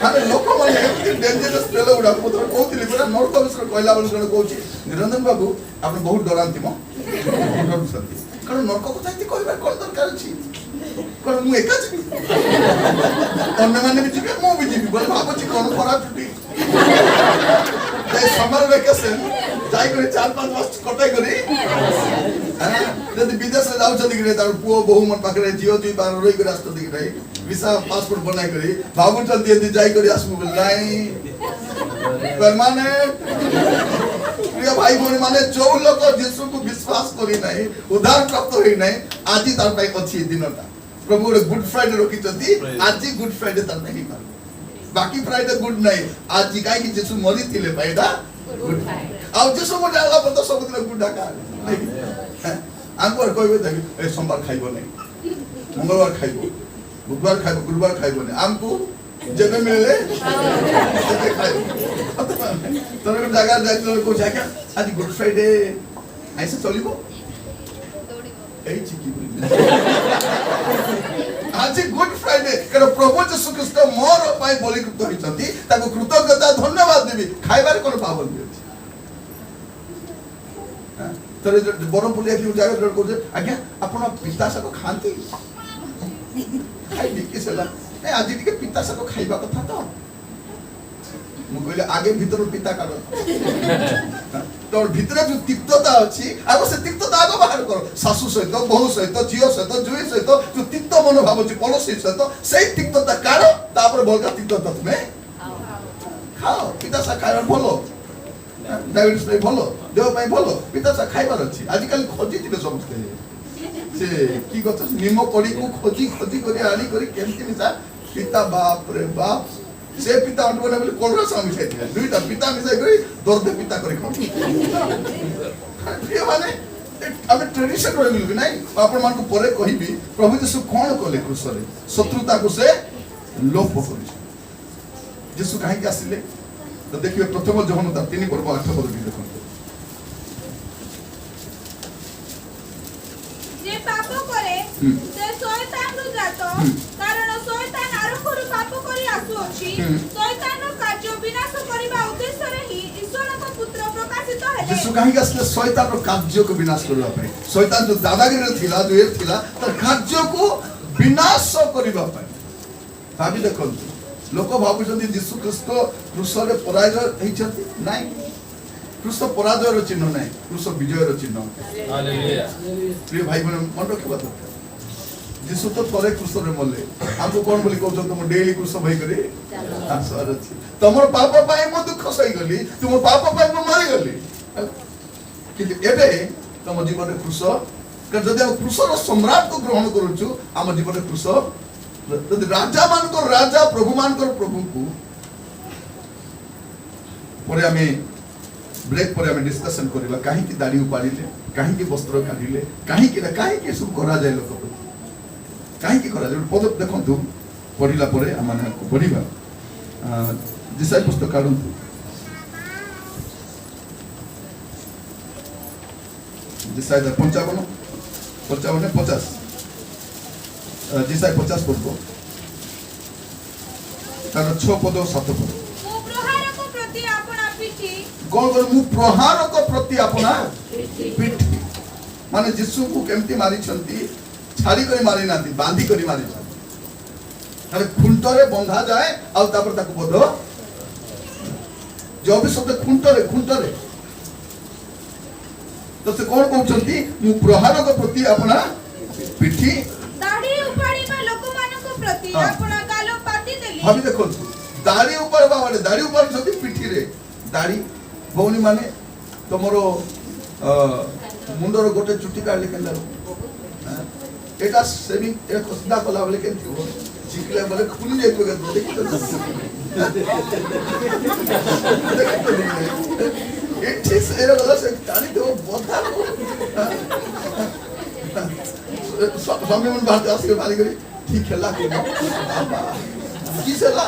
अरे लोक माने एमती डेंजरस पेलो उडा को तो कहतिली पुरा नॉर्थ ऑफिसर कहला बोल जण कहूची निरंजन बाबू आपण बहुत डरांती मो डर सती कारण नरक को चाहती कहबा कोन दरकार छी कोन मु एका जीवी अन्य माने भी जीवी मु भी जीवी बोले भाबची कोन खरा छुट्टी समर वेकेशन जाई करे 4-5 मास कटाई करी जदि विदेश में जाउ छथि कि तार पुओ बहु मन पाखरे जियो दुई बार रोई के रास्ता दिख रही वीसा पासपोर्ट बनाई करी भाबु चल दिए जाई करी आसमु बोल नहीं परमानेंट प्रिय भाई बोनी माने जो लोग यीशु को विश्वास करी नहीं उद्धार प्राप्त होई नहीं आजि तार पाई अछि दिनटा प्रभु गुड फ्राइडे रोकी छथि आजि गुड फ्राइडे तार नहीं पार बाकी फ्राइडे गुड नहीं आज काई कि यीशु मरी थिले पैदा गुड आ यीशु को डाला पर तो सब दिन गुड डाका आंको कहबे देखि ए सोमवार खाइबो नहीं मंगलवार खाइबो बुधवार खाइबो गुरुवार खाइबो नहीं आमको जेबे मिले सेबे खाइबो तोरे जगह जाइलो को जाके आज गुड फ्राइडे ऐसे चलिबो ए चिकी आज गुड फ्राइडे कर प्रभु यीशु ख्रीष्ट मोर पाई बलिकृत होइछथि ताको कृतज्ञता धन्यवाद देबी खाइबार कोन पावन अछि तरे बरम पुलिया की जागा जड़ को आज्ञा अपन पिता सको खांती खाइ किसला ए आज टिके पिता सको खाइबा कथा तो मु कहले आगे भीतर पिता काढो तोर भीतर जो तिक्तता अछि आगो से तिक्तता आगो बाहर करो सासु सहित बहु सहित जियो सहित जुई सहित जो तिक्त मनोभाव अछि पड़ोसी सहित सेही तिक्तता काढो तापर बलका तिक्तता तुमे खाओ पिता सा खाइबा भलो डायबिटीज पे भलो देह पे भलो पिता सा खाइबार अछि आजिकल खोजी थिले समस्ते से की गत निमो कड़ी को खोजी खोजी करी आनी करी केमति मिसा पिता बाप रे बाप से पिता अटबले बोले कोलरा सामी खाइथिले दुईटा पिता मिसाई करी दर्द पिता करी खाउ प्रिय माने आमे ट्रेडिशन रहि गेलु नै आपण मान को परे कहिबी प्रभु यीशु कोन कले क्रूस रे शत्रुता को से लोप करि यीशु काहे के आसिले तो देखिए प्रथम जोहन 3 पर्व 8 पद की देखो जे पाप करे से शैतान रु जातो कारण शैतान आरंभरु पाप करी आसु अछि शैतान कार्य विनाश करिबा उद्देश्य रे ही ईश्वर को पुत्र प्रकाशित हेले यीशु काहे के आसिले शैतान रो कार्य को विनाश करबा पई शैतान जो दादागिरी थिला जो एर थिला तर कार्य को विनाश करबा पई भाबी देखो लोक भाबुछन्ति यीशु ख्रीष्ट क्रूस रे पराजय हेछन्ति नाही क्रूस पराजय रो चिन्ह नाही क्रूस विजय रो चिन्ह हालेलुया प्रिय भाई बहन मन रखबा दरकार यीशु तो तोरे क्रूस रे मले हमको कोन बोली कहछो तुम डेली क्रूस भई करे आसर अछि तमर पाप पाए मो दुख सही गली तुम पाप पाए मो मारी गली कि एबे तम जीवन रे क्रूस कर जदि हम क्रूस रो सम्राट को ग्रहण करूछु हम जीवन रे क्रूस यदि राजा मान को राजा प्रभु मान को प्रभु को परे हमें ब्रेक परे हमें डिस्कशन करबा काहे की दाढ़ी उपाड़िले काहे की वस्त्र काढिले काहे की सब करा जाय लोक काहे की करा जाय पद देखंतु पढिला परे हमने पढिबा दिसाई पुस्तक काढंतु दिसाई 55 50 दिसाई 50 पद को तार 6 पद 7 पद मो प्रहार को प्रति आपना पिठी कोन कोन मु प्रहार को प्रति आपना पिठी माने यीशु को केमती मारी छंती छाड़ी करी मारी नाती बांधी करी मारी छंती अरे खुंटरे बंधा जाए आ तापर ताको बोधो जो भी शब्द खुंटरे तो से कोन कहउछंती मु प्रहार को प्रति आपना पिठी दाढ़ी उपाड़ीबा लोक मानको प्रति आपना गालो पाती देली भाभी देखो दाढ़ी ऊपर बाबा दाढ़ी ऊपर छथि पिठी रे दाढ़ी भौनी माने तमरो मुंडर गोटे चुटी काढले केनला एटा सेविंग ए खसदा कला बोले केन थियो जिकले बोले खुली जाय तो देखि तो एठी से एरा वाला से दाढ़ी तो बोधा स्वामी मन बात आसे वाली करी ठीक खेला के की सेला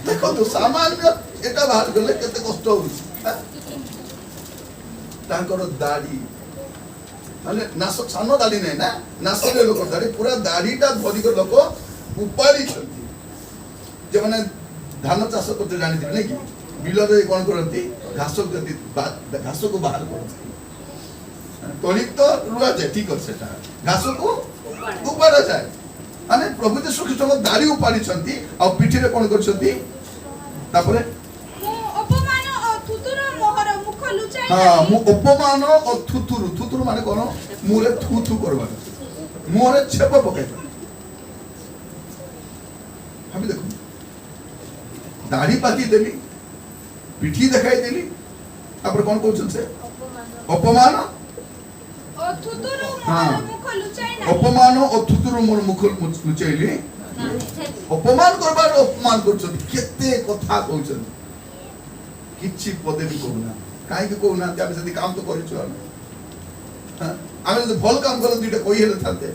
देखो तो सामान्य एटा बाहर गले केते कष्ट होउछ ତାଙ୍କର ଦାଢି ମାନେ ନାଶ ସାନ ଦାଢି ନାହିଁ ନା ନାଶରେ ଲୋକ ଦାଢି ପୁରା ଦାଢିଟା ଧରିକ ଲୋକ ଉପାଡ଼ିଛନ୍ତି ଯେଉଁମାନେ ଧାନ ଚାଷ କରତେ ଜାଣିଥିବେ ନାଇଁ କି ବିଲରେ କ'ଣ କରନ୍ତି ଘାସକୁ ବାହାର କରନ୍ତି ତଳି ତ ରୁଆଯାଏ ଠିକ ଅଛି ସେଟା ଘାସକୁ ଉପାଡ଼ା ଯାଏ ମାନେ ପ୍ରଭୁ ଯୀଶୁ ଖ୍ରୀଷ୍ଟଙ୍କ ଦାଢି ଉପାଡ଼ିଛନ୍ତି ଆଉ ପିଠିରେ କ'ଣ କରିଛନ୍ତି ତାପରେ ଅପମାନ ଓ ଥୁଥୁର ମୋହର ମୁଖ ଲୁଚାଇ ମୁଁ ଅପମାନ ଓ ଥୁଥୁରୁ ମାନେ କ'ଣ ମୁହଁରେ ଥୁ କରବାର ମୁହଁରେ ଛେପ ପକାଇବା ଭାବି ଦେଖନ୍ତୁ ଦାଢି ପାତି ଦେଲି ପିଠି ଦେଖାଇ ଦେଲି ତାପରେ କ'ଣ କହୁଛନ୍ତି ସେ ଅପମାନ ଓ ଥୁଥୁର ମୋହର ମୁଖ ଲୁଚାଇ ନାହିଁ ଅପମାନ ଓ ଥୁଥୁରୁ ମୋର ମୁଖ ଲୁଚାଇଲି ଅପମାନ କରବାର ଅପମାନ କରୁଛନ୍ତି କେତେ କଥା କହୁଛନ୍ତି କିଛି ପଦେ ବି କହୁନାହାନ୍ତି କାହିଁକି କହୁନାହାନ୍ତି ଆମେ ଯଦି କାମ ତ କରିଛୁ ଆମେ ଯଦି ଭଲ କାମ କଲେ ଦୁଇଟା କହି ହେଲେ ଥାନ୍ତେ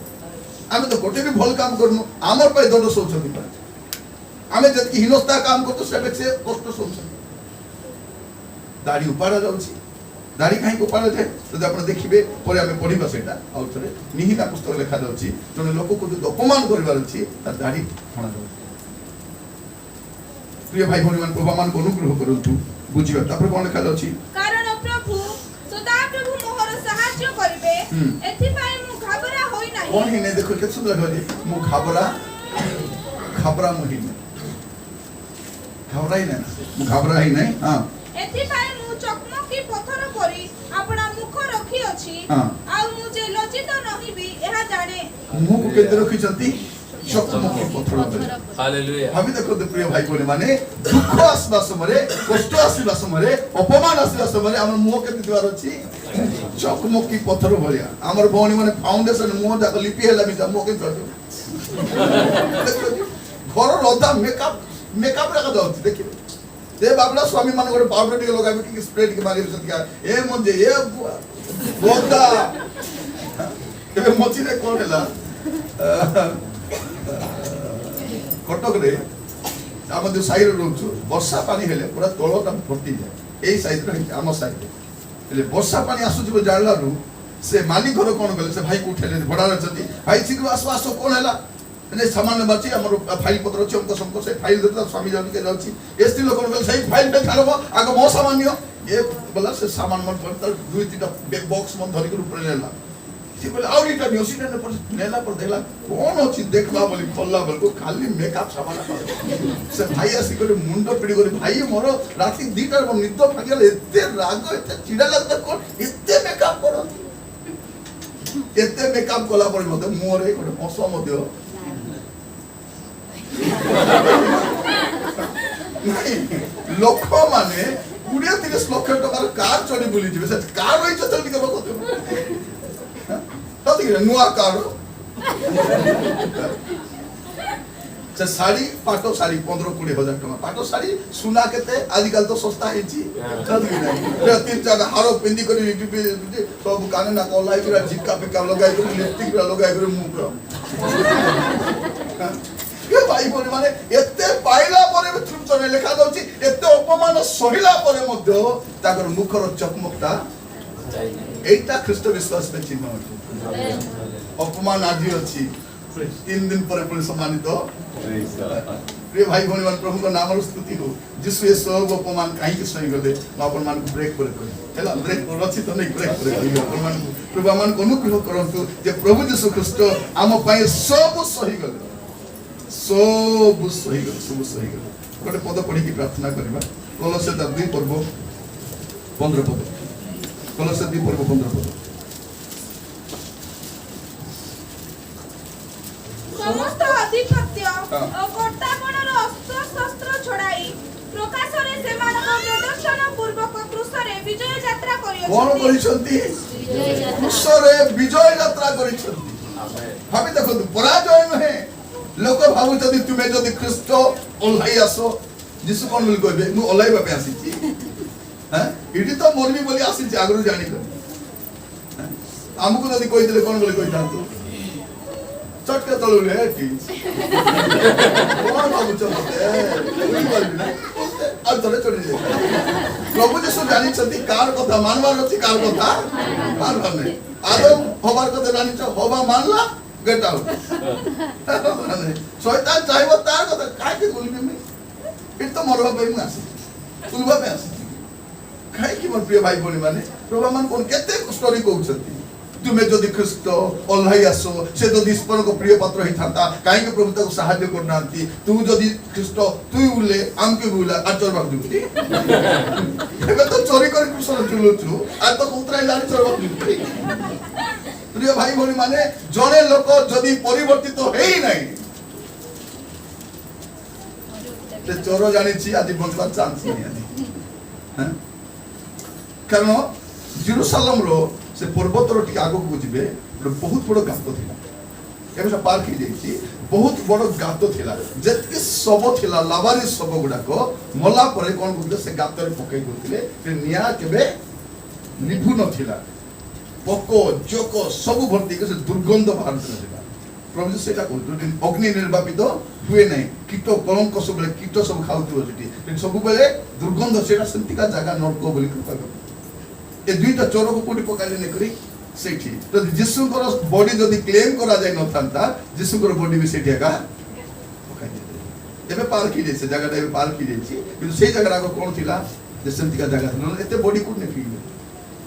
ଆମେ ତ ଗୋଟେ ବି ଭଲ କାମ କରୁନୁ ଆମର ପାଇଁ ଦଣ୍ଡ ଶୋଉଛନ୍ତି ଆମେ ଯେତିକି ହୀନସ୍ତା କାମ କରୁଛୁ ସେ କଷ୍ଟ ଶୋଉଛନ୍ତି ଦାଢି ଉପାଡ଼ା ଯାଉଛି ଦାଢି କାହିଁକି ଉପାଡ଼ା ଯାଏ ଯଦି ଆପଣ ଦେଖିବେ ପରେ ଆମେ ପଢିବା ସେଇଟା ଆଉ ଥରେ ନିହିତା ପୁସ୍ତକ ଲେଖାଯାଉଛି ଜଣେ ଲୋକକୁ ଯଦି ଅପମାନ କରିବାର ଅଛି ତା ଦାଢି ହଣାଯାଉଛି ପ୍ରିୟ ଭାଇ ଭଉଣୀମାନେ ପ୍ରଭୁମାନଙ୍କୁ ଅନୁଗ୍ରହ କରନ୍ତୁ ବୁଝିବା ତାପରେ କ'ଣ ଲେଖାଯାଉଛି କାରଣ ପ୍ରଭୁ ସଦାପ୍ରଭୁ ମୋହର ସାହାଯ୍ୟ କରିବେ ଏଥିପାଇଁ ମୁଁ ଘାବରା ହୋଇ ନାହିଁ କ'ଣ ହିଁ ନାହିଁ ଦେଖ କେତେ ସୁନ୍ଦର ଲେଖାଯାଉଛି ମୁଁ ଘାବରା ମୁଁ ହିଁ ନାହିଁ ଘାବରା ହିଁ ନାହିଁ ମୁଁ ଘାବରା ହିଁ ନାହିଁ ହଁ ଏଥିପାଇଁ ମୁଁ ଚକମକି ପଥର ପରି ଆପଣା ମୁଖ ରଖିଅଛି ଆଉ ମୁଁ ଯେ ଲଜ୍ଜିତ ନହିବି ଏହା ଜାଣେ ମୁହଁକୁ କେତେ ରଖିଛନ୍ତି ଚକମକି ପଥର ପରି ହାଲେଲୁୟା ଭାବି ଦେଖନ୍ତୁ ପ୍ରିୟ ଭାଇ ଭଉଣୀ ମାନେ ଦୁଃଖ ଆସିବା ସମୟରେ କଷ୍ଟ ଆସିବା ସମୟରେ ଅପମାନ ଆସିବା ସମୟରେ ଆମର ମୁହଁ କେମିତି ଥିବାର ଅଛି ଚକମକି ପଥର ଭଳିଆ ଆମର ଭଉଣୀ ମାନେ ଫାଉଣ୍ଡେସନ ମୁହଁ ଯାକ ଲିପି ହେଲା ମିଶା ମୁହଁ କେମିତି ଅଛି ଘରର ଅଧା ମେକଅପ୍ ଯାକ ଯାଉଛି ଦେଖିବେ ସେ ବାବୁଲା ସ୍ୱାମୀ ମାନେ ଗୋଟେ ପାଉଡର ଟିକେ ଲଗାଇବେ କି ସ୍ପ୍ରେ ଟିକେ ମାରିବେ ଏ ମଞ୍ଜେ ଏ ବୋଦା ଏବେ ମଝିରେ କ'ଣ ହେଲା କଟକରେ ଆମ ଯୋଉ ସାହିରେ ରହୁଛୁ ବର୍ଷା ପାଣି ହେଲେ ପୁରା ତଳଟା ଭର୍ତ୍ତିଯାଏ ଏଇ ସାଇଡରେ ହେଇଛି ଆମ ସାଇଡରେ ହେଲେ ବର୍ଷା ପାଣି ଆସୁଛି ଜାଣିଲାରୁ ସେ ମାଲିକ ଘର କ'ଣ କଲେ ସେ ଭାଇକୁ ଉଠେଇଲେ ଭଡ଼ାରେ ଅଛନ୍ତି ଭାଇ ଶୀଘ୍ର ଆସ କ'ଣ ହେଲା ସାମାନ୍ୟ ବାଛି ଆମର ଫାଇଲ ପତ୍ର ଅଛି ଅଙ୍କ ସମଙ୍କ ସେ ଫାଇଲ ଧରି ସ୍ୱାମୀ ଜଣକେ ଯାଉଛି ଏ ସ୍ତ୍ରୀ ଲୋକ କହିଲେ ସେଇ ଫାଇଲଟା ଛାଡ଼ବ ଆଗ ମୋ ସାମାନ୍ୟ ଏ ବୋଲା ସେ ସାମାନ ତାର 2-3ଟା ବକ୍ସ ମନ ଧରିକି ଉପରେ ନେଲା ସେ କହିଲେ ଆଉ ଏଇଟା ନିଅ ସେଟା ନେଲା ପରେ ଦେଖିଲା କ'ଣ ଅଛି ଦେଖିବା ବୋଲି ଖୋଲିଲା ବେଳକୁ ଖାଲି ମେକଅପ୍ ସାମାନ ସେ ଭାଇ ଆସି କରି ମୁଣ୍ଡ ପିଡ଼ି କରି ଭାଇ ମୋର ରାତି 2ଟାରେ ମୋ ନିଦ ଭାଙ୍ଗିଗଲା ଏତେ ରାଗ ଏତେ ଚିଡ଼ା ଲାଗୁଥିଲା କ'ଣ ଏତେ ମେକଅପ୍ କରନ୍ତି ଏତେ ମେକଅପ୍ କଲା ପରେ ମଧ୍ୟ ମୁହଁରେ ଗୋଟେ ହସ ମଧ୍ୟ ଲୋକମାନେ 20-30 ଲକ୍ଷ ଟଙ୍କାର କାର ଚଢି ବୁଲିଯିବେ ସେ କାର ରହିଛ ଟିକେ ଲୋକ ନୂଆ କାର ସେ ଶାଢ଼ୀ ପାଟ ଶାଢ଼ୀ 15-20 ହଜାର ଟଙ୍କା ପାଟ ଶାଢ଼ୀ ସୁନା କେତେ ଆଜିକାଲି ତ ଶସ୍ତା ହେଇଛି 3-4 ହାର ପିନ୍ଧି କରି ସବୁ କାନେ ନା କଲାଇକି ଝିକା ଫିକା ଲଗାଇକରି ଲିପଷ୍ଟିକ୍ ଲଗାଇକରି ମୁখ ଭାଇ ଭଉଣୀ ମାନେ ଏତେ ପାଇଲା ପରେ ବି ତୃପ୍ତ ନାହିଁ ଲେଖାଯାଉଛି ଏତେ ଅପମାନ ସହିଲା ପରେ ମଧ୍ୟ ତାଙ୍କର ମୁଖର ଚକମକଟା এইটা খ্রিস্ট বিশ্বাসের চিহ্ন অটে অপমান আদি ଅଛି 3 दिन ପରେ ପୁଣି ସମ୍ମାନିତ প্রিয় ভাই ভଉଣୀ ମାନେ ପ୍ରଭୁଙ୍କ ନାମର ସ୍ତୁତି ହଉ ଯୀଶୁ ଏ ସବୁ ଅପମାନ କାହିଁକି ସହିଗଲେ ମୁଁ ଆପଣମାନଙ୍କୁ ବ୍ରେକ୍ ପରେ କହିବି ହେଲା ବ୍ରେକ୍ ଅଛି ତ ନାହିଁ ବ୍ରେକ୍ ପରେ କହିବି ଆପଣମାନଙ୍କୁ ପ୍ରଭୁ ଆମମାନଙ୍କୁ ଅନୁଗ୍ରହ କରନ୍ତୁ ଯେ ପ୍ରଭୁ ଯୀଶୁ ଖ୍ରୀଷ୍ଟ ଆମ ପାଇଁ ସବୁ ସହିଗଲେ ସବୁ ସହିଗଲେ ଗୋଟେ ପଦ ପଢ଼ିକି ପ୍ରାର୍ଥନା କରିବା କଲୋସେ 2 ପର୍ବ 15 ପଦ କଲୋସେ 2 ପର୍ବ 15 ପଦ ସମସ୍ତ ଆଧିପତ୍ୟ ଓ କର୍ତ୍ତାପଣର ଅସ୍ତ୍ର ଶସ୍ତ୍ର ଛଡ଼ାଇ ପ୍ରକାଶରେ ସେମାନଙ୍କ ପ୍ରଦର୍ଶନ ପୂର୍ବକ କୃଷରେ ବିଜୟ ଯାତ୍ରା କ'ଣ କରିଛନ୍ତି କୃଷରେ ବିଜୟ ଯାତ୍ରା କରିଛନ୍ତି ଭାବି ଦେଖନ୍ତୁ ପରାଜୟ ନୁହେଁ ଲୋକ ଭାବୁଛନ୍ତି ତୁମେ ଯଦି ଖ୍ରୀଷ୍ଟ ଓହ୍ଲାଇ ଆସ ଯୀଶୁ କ'ଣ ବୋଲି କହିବେ ମୁଁ ଓହ୍ଲାଇବା ପାଇଁ ଆସିଛି ଏଠି ତ ମରିବି ବୋଲି ଆସିଛି ଆଗରୁ ଜାଣିବେ ଆମକୁ ଯଦି କହିଥିଲେ କ'ଣ ବୋଲି କହିଥାନ୍ତୁ ଚଟକା ତଳୁ ଏଠି କ'ଣ ଭାବୁଛ ମତେ ଆଉ ଥରେ ଚଢି ଯାଇ प्रभु जीशु जानी छथि कार कथा मानवार अछि कार कथा मानवार नै आदम हबार कथा जानी छ हवा मानला गेट आउट शैतान चाहबो तार कथा काय के बोलबे मैं इ तो मरवा पे मैं आसी तुलबा पे आसी काय कि मोर प्रिय भाई बोली माने प्रभु मान कोन केते स्टोरी कहू छथि तुमे जदि ख्रीष्ट ओल्हाई आसो से जदि ईश्वर को प्रिय पात्र ही थाता काहे के प्रभु ताको सहायता करनांती तू जदि ख्रीष्ट तू उले आम के बुला आचर बाक दुती एबे तो चोरी कर कृष्ण चुलुचु आ तो उतराई लानी चोर बाक दुती प्रिय भाई बोली माने जने लोक जदि परिवर्तित हेई नाही ते चोर जानि छी आदि बंचवा चांस नहीं आदि हैं कारण जेरूशलेम रो से पर्वतर टिके आगो को जिबे बहुत बड़ गात थिला एबे पार्क ही जाईची बहुत बड़ गात थिला जेति सब थिला लावारी सब गुडा को मला परे कोन गुडे से गात रे पकई करथिले ते निया केबे निभु न थिला पको जोको सब भर्ती के से दुर्गंध बाहर थिला प्रभु सेटा कोन अग्नि निर्वापित हुए नहीं कीट कलंक सब कीट सब खाउथिबो सेठी सब बेले दुर्गंध सेटा संतिका जगह नरक बोली कृपा ए दुईटा चोर को कोटी पकाले ने करी सेठी तो जिसु को बॉडी जदी क्लेम करा जाय न थांता जिसु को बॉडी भी सेठी का पकाई दे एबे पार की जैसे जगह एबे पार की जैसी किंतु सेही जगह को कोन थिला जे संतिका जगह न एते बॉडी कोन ने फील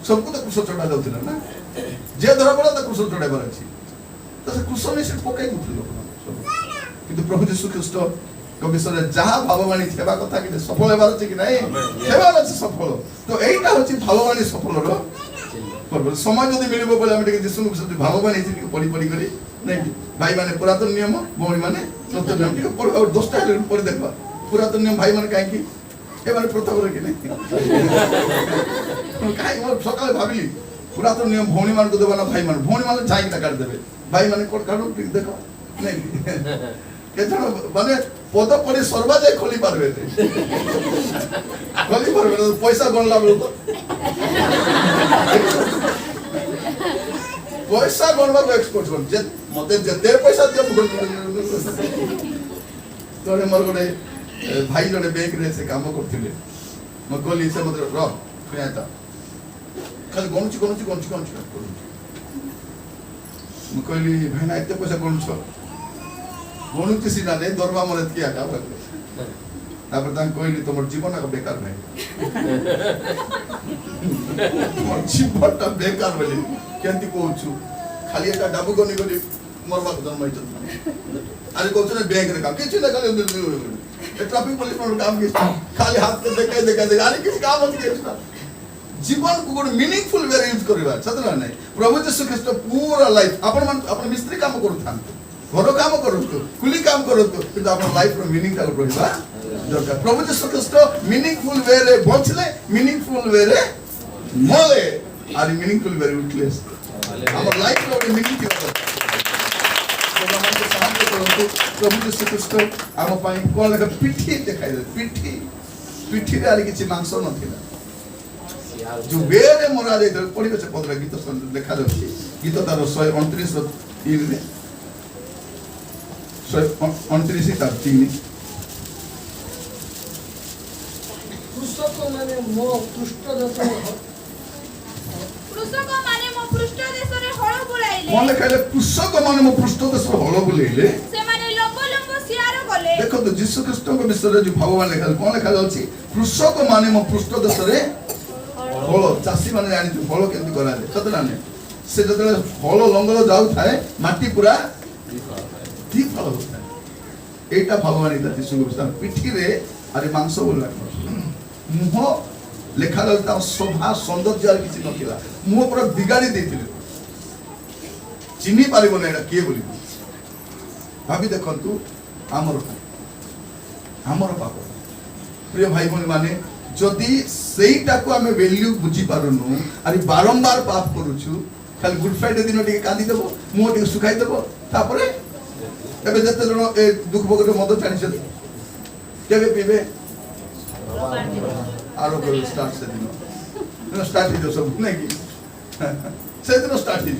सबको तो कुछ चढ़ा जाउथिला ना जे धरा पड़ा तो कुछ चढ़ा बर अछि तो से कुछ में से पकाई दुथिलो किंतु प्रभु यीशु ख्रीष्ट कमिसर जहाँ भाववाणी सेवा कथा कि सफल हेबार अछि कि नाही हेबार अछि सफल तो एइटा होछि भाववाणी सफल रो पर समय जदि मिलिबो बोले हम यीशु ख्रीष्ट भाववाणी अछि पढी पढी करी नाही भाई माने पुरातन नियम भौणी माने नूतन नियम के पढ और 10टा हेले पढी देखबा पुरातन नियम भाई माने काहे कि ए माने प्रथा रे कि नाही काहे मोर सकाले भाबिली पुरातन नियम भौणी मान को देबा ना भाई माने झाई का काट देबे भाई माने कोड काढो देखो नहीं केतन माने पद पड़ी सर्वा जाय खोली पारबे पैसा गणला बेल पैसा गणवा को एक्सपोर्ट कर जे मते जते पैसा दियो तोरे मोर गोटे भाई जने बैंक रे से काम करथिले म कहली से मते र फयाता खाली गणुची म कहली भाई ना एते पैसा गणुछ गणुची सिना ने दरबा मरे किया का तापर तां कहली तमर जीवन का बेकार नहीं तमर जीवनटा बेकार बोली केंती कहूछु खाली एटा डाबू गनी गनी मरबा जन्म अरे कहछु ने बैंक रे काम किछ ना खाली ट्रैफिक पुलिस पर काम के खाली हाथ के देखाई अरे किछ काम होत के जीवन को मीनिंगफुल वे यूज करबा छतरा नहीं प्रभु यीशु ख्रीष्ट पूरा लाइफ अपन मिस्त्री काम करू थान घर काम करतु कुली काम करतु किंतु अपन लाइफ रो मीनिंग का रहबा दरकार प्रभु यीशु ख्रीष्ट मीनिंगफुल वे रे बचले मीनिंगफुल वे रे मले आर मीनिंगफुल वे रे उठले हमर लाइफ रो मीनिंग की प्रभु यीशु ख्रीष्ट हम पाई कोन लगा पिठी देखाई दे पिठी रे आर किछि मांस नथिला जो वेरे मरा दे पढ़िबे से 15 गीत देखा जाउछि गीत तार 129 रो 3 रे 129 तार 3 कृषक माने मो पृष्ठ देशरे हळ बुलाइले मन कहले कृषक माने मो पृष्ठ देशरे हळ बुलाइले से माने लंब सियार गले देखो तो यीशु ख्रीष्ट को विषय जो भगवान लिखा कोन लिखा जाउछि कृषक माने मो पृष्ठ देशरे हळ चासी माने जानि हळ केंति करा दे सतला ने से जतले हळ लंगल जाउ थाए माटी पूरा ती फल होता है एटा भगवान इला यीशु ख्रीष्ट पिठी रे अरे मांस बोला मुह लेखा लगता शोभा सौंदर्य आर किछि नथिला मुह पूरा बिगाड़ी देथिले चिन्ही पारिबो ना एटा के बोली भाबी देखंतु हमर पाप प्रिय भाई बहन माने जदि सेईटा को हमें वैल्यू बुझी पारुनु अरे बारंबार पाप करूछु खाली गुड फ्राइडे दिन टिके कांदी देबो मुह टिके सुखाई देबो तापरे एबे जते जण ए दुख भोगरे मद छाडी छ केबे पीबे आरो को स्टार्ट से दिन स्टार्ट हो सब नहीं की से दिन स्टार्ट हो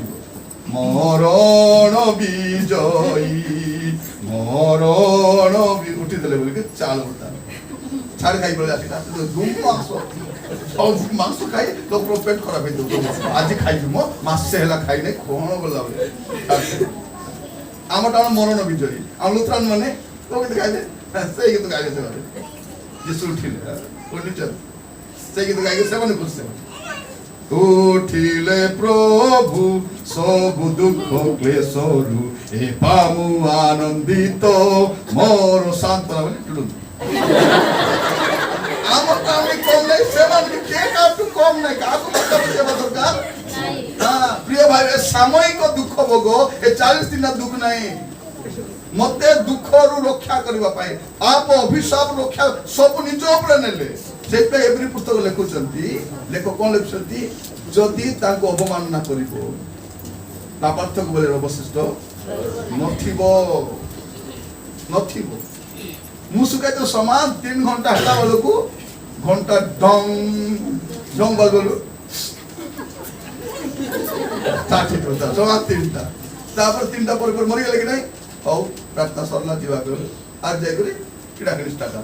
मरण विजयी मरण उठी देले बोले के चाल उठा छाड़ खाई बोले आसी तो गुम आसो मांस खाई लोक पेट खराब हो आज खाई मो मासे हेला खाई नै कोन बोला आम टाउन मरण विजयी आम लुथरान माने तो खाइले से गीत गाइले से यीशु उठिले उठिले से गीत गाइले से माने खुश उठिले प्रभु सब दुख क्लेशरु ए पामु आनंदित मोर सांत्वना बोली आम काम कम नहीं सेवा के काटू कम नहीं काकू मतलब सेवा दरकार हां प्रिय भाई सामयिक दुख भोगो ए 40 दिन दुख नहीं मते दुख रु रक्षा करबा पाए आप अभिशाप रक्षा सब निज ऊपर नेले सेते एवरी पुस्तक लेखुचंती लेखो कोन लेखुचंती जदि ताको अवमानना करिवो पापार्थक बोले अवशिष्ट नथिबो मुसुके तो समान 3 घंटा हला वालों घंटा डंग डंग बजलो ताठी तो समान 3टा तापर 3टा पर मरि गेले कि नहीं हौ प्रार्थना सरला जीवा को आज जाय करी किडा किडा स्टार्ट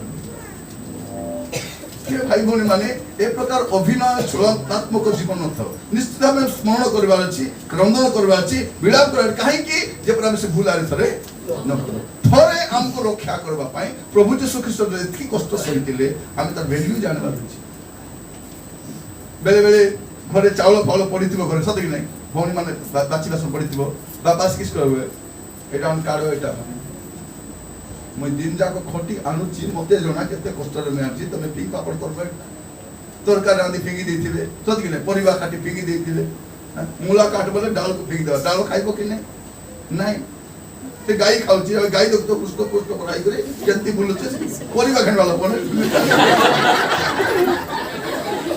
के भाई भौणी माने ए प्रकार अभिनय चलनात्मक जीवन न थाओ निश्चित हमें स्मरण करबार अछि क्रंदन करबार अछि विलाप कर काहे कि जे पर हम से भूलारे थरे न करो थरे हमको रक्षा करबा पाई प्रभु यीशु ख्रीष्ट जति कष्ट सहितिले हम तार वैल्यू जानबार अछि बेले बेले घरे चावल फल पडिथिबो घरे सते कि नै भौणी माने बाची बासन पडिथिबो बापा किस करबे एटा हम काढो एटा मैं दिन जाक खटी आनुची मते जणा केते कष्ट रे मैं आछि तमे पी पापड़ करबे तरकारी रांदी फिंगी देथिबे सते कि नै परिवा काटी फिंगी देथिबे मूला काट बोले डाल को फिंगी देबा डाल खाइबो कि नै नै ते गाई खाउची गाई दो तो पुष्ट पुष्ट कराई करे केंती बुलुचे परिवा खन वाला कोन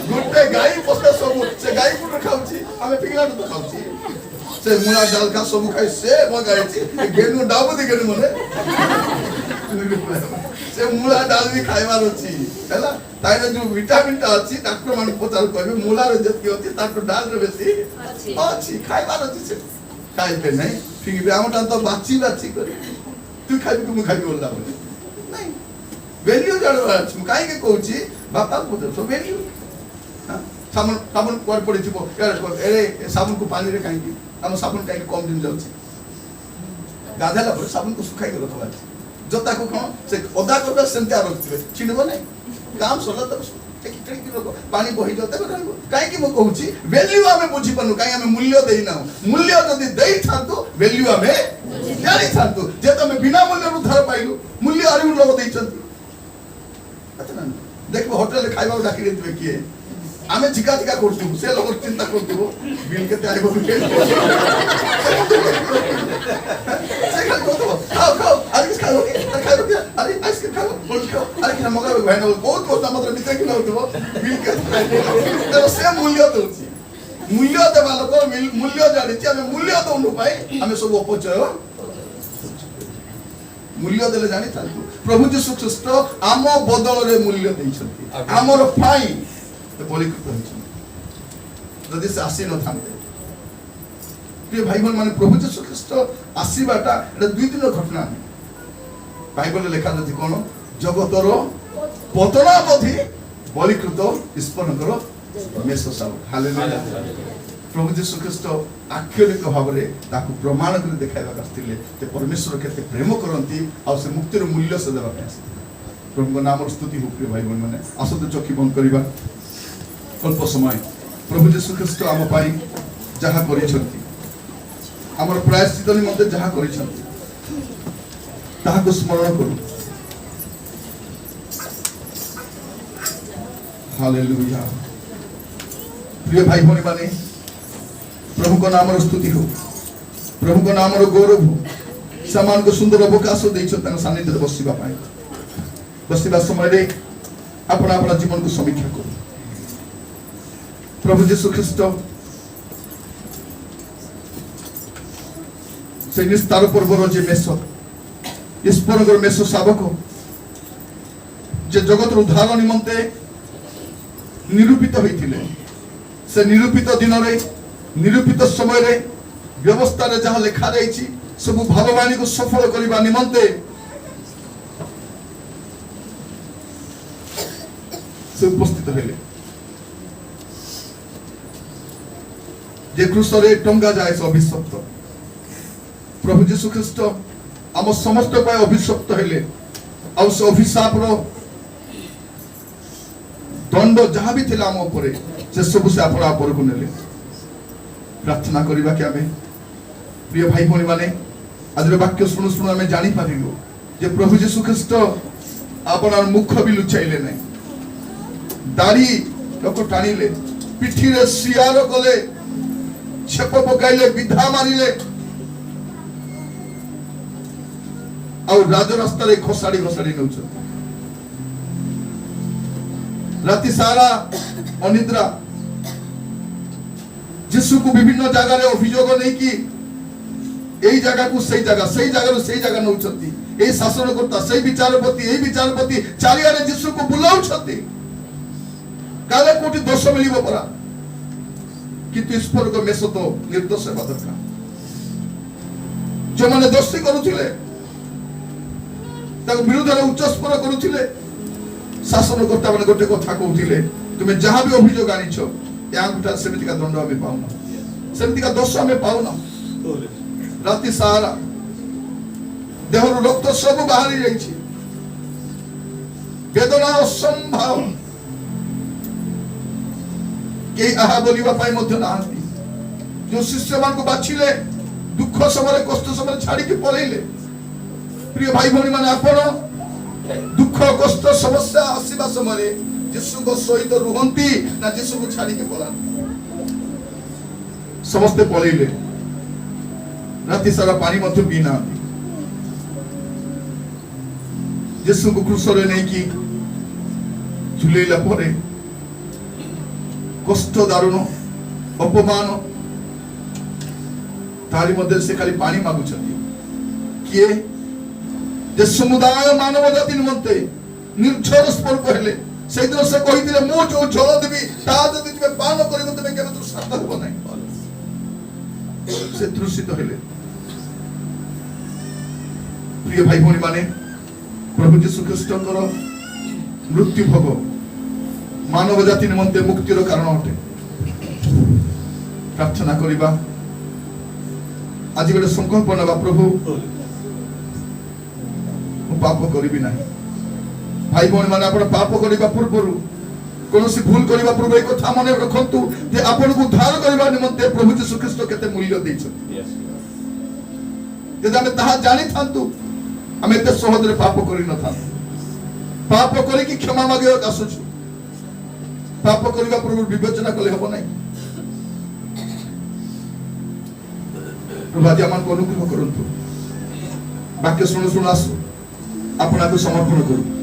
गुट्टे गाई पोस्ता सब से गाई पुट खाउची हमें पिगला तो खाउची से मूला डाल का सब खाई से मगाइची गेनु डाबो दे गेनु मने से मूला डाल भी खाइबार अछि हैला ताइरे जो विटामिन ता अछि डॉक्टर मान पचार कहबे मूला रे जति अछि ताको डाल रे बेसी अछि खाइबार अछि से खाइबे नै फिंगी आमटा तो बाची बाची करे तू खाइबे कि मु खाइबे बोलला बोले नै वैल्यू जाडवा अछि काई के कहूची बापा को तो वैल्यू हां साबुन साबुन कोर पड़ी थिबो एरे साबुन को पानी रे काई हम साबुन काई कम दिन जाउची गाधेला पर साबुन को सुखाई के रखबा जता को कोन से ओदा करबे सेंते रखथिबे छिनबो नै काम सरला त एक ट्रिक लोग पानी बही जते रहबो काई कि म कहूची वैल्यू हमें बुझी पनु काई हमें मूल्य देई ना मूल्य जदी देई थांतो वैल्यू हमें जानी थांतो जे तमे बिना मूल्य रु धर पाइलु मूल्य आरि लोग देई छथि अच्छा ना देखबो होटल खाइबा डाकी देबे किए आमे झिका झिका करथु से लोग चिंता करथु बिल के आइबो के से खाल को खाओ खाओ अरे खाओ खाओ अरे आइसक्रीम खाओ बोल खाओ अरे कि मगा भाई बहुत बहुत मात्र मित्र कि नउथबो बिल के तो से मूल्य दोछि मूल्य देबा लोक मूल्य जानि छी हमें मूल्य दउनु पाई हमें सब अपचय मूल्य देले जानि थांतु प्रभु यीशु ख्रीष्ट आम बदल रे मूल्य दैछथि हमर फाई तो बलिकृत होइछन जदि से आसी न थांते प्रिय भाई बहन माने प्रभु यीशु ख्रीष्ट आसीबाटा एटा दुई दिन घटना बाइबल लेखा जति कोन जगतर पतनावधि बलिकृत ईश्वरଙ୍କର मेषसाव हालेलुया प्रभु यीशु ख्रीष्ट आक्षरिक भाव रे ताकू प्रमाण कर देखाइबा आस्तिले ते परमेश्वर केते प्रेम करंती आ से मुक्तिर मूल्य से देबा आस्ति प्रभु नाम स्तुति हो प्रिय भाई बहन माने आसत चोखी बंद करिबा अल्प समय प्रभु यीशु ख्रीष्ट आम पाई जहा करिसंती हमर प्रायश्चित निमंते जहा करिसंती ताहाको स्मरण करू हालेलुया प्रिय भाई भौणी माने प्रभु को नाम स्तुति हो प्रभु को नाम गौरव हो समान को सुंदर अवकाश देइछ तन सानिध्य बसिबा पाई बसिबा समय रे अपना अपना जीवन को समीक्षा करू प्रभु यीशु ख्रीष्ट से निस्तार पर्वर जे मेष ईश्वर मेष शावक जे जगत उद्धार निमंते निरूपित होइथिले से निरूपित दिन रे निरूपित समय रे व्यवस्था रे जहा लेखा रही सब भाववाणी को सफल करबा निमंते से उपस्थित हेले जे क्रूसरे टंगा जाए से अभिशप्त प्रभु जीशु ख्रीस्ट आम समस्त अभिशप्त हेले आ से अभिशाप दंड जहाँ भी थिला आम उपरे से सब से आपण ऊपर को नेले प्रार्थना करबा कि आमे प्रिय भाई भौणी माने आज वाक्य शुणु शुणु आमे जानी पारिलु जे प्रभु जीशु ख्रीस्ट आपनार मुख भी लुचाइले नहीं दाढ़ी लोक टाणिले पिठी रे सियार कले छेप पकाइले विधा मारिले आ राज रास्ता रे घोसाड़ी घोसाड़ी नउछ राति सारा अनिद्रा जीशु को विभिन्न जगह रे अभियोग नहीं कि एई जगह को सही जगह नउछंती ए शासनकर्ता सही विचारपति चारियारे जीशु को बुलाउछंती काले कोटी दोष मिलिबो परा किंतु ईश्वर को मेष तो निर्दोष हेबा दरकार जो माने दोषी करूथिले ताको विरोध रे उच्च स्वर करूथिले शासनकर्ता माने गोटे कथा कहउथिले तुमे जहां भी अभियोग आनिछो यांगटा सेमिति का दंड हमें पाउना सेमिति का दोष हमें पाउना राति सारा देहर रक्त सब बाहरी जाइछि वेदना असंभव के आहा बोलिबा पाई मध्य नाहंती जो शिष्य मान को बाछिले दुख समय कष्ट समय छाड़ी के पळैले प्रिय भाई भौणी माने आपण दुख कष्ट समस्या आसीबा समय यीशु को सहित रुहंती ना यीशु को छाड़ी के पळान समस्त पळैले राति सारा पानी मध्य पीना यीशु को क्रूस रे नहीं कि झुलेला परे कष्ट दारुण अपमान तारी मध्य से खाली पानी मागुछंती किए जे समुदाय मानव जाति निमंते निर्झर स्पर्श हेले से दिन से कहिथिले मु जो जल देबी ता जदि तुमे पान करिबो तमे केबे तो साथ हो नै से तृषित हेले प्रिय भाई भौणी माने प्रभु जीशु ख्रीष्टଙ୍କର मृत्यु भोग मानव जाति निमंते मुक्तिर कारण अटे प्रार्थना करिबा आज गोटे संकल्प नबा प्रभु पाप करिबि नाही भाई भौणी माने आपण पाप करिबा पूर्वरु कोनोसी भूल करिबा पूर्व एक कथा मने रखंतु जे आपण को उद्धार करिबा निमंते प्रभु जीशु ख्रीष्ट केते मूल्य दैछन यदि हमें ताहा जानी थांतु हमें एते सहज रे पाप करि न थांतु पाप करि कि क्षमा मागियो आसुछु पाप करिबा पूर्व विवेचना कले हबो नाही प्रभु आज आमान को अनुग्रह करंतु वाक्य सुनु सुनु आसु आपना को समर्पण करू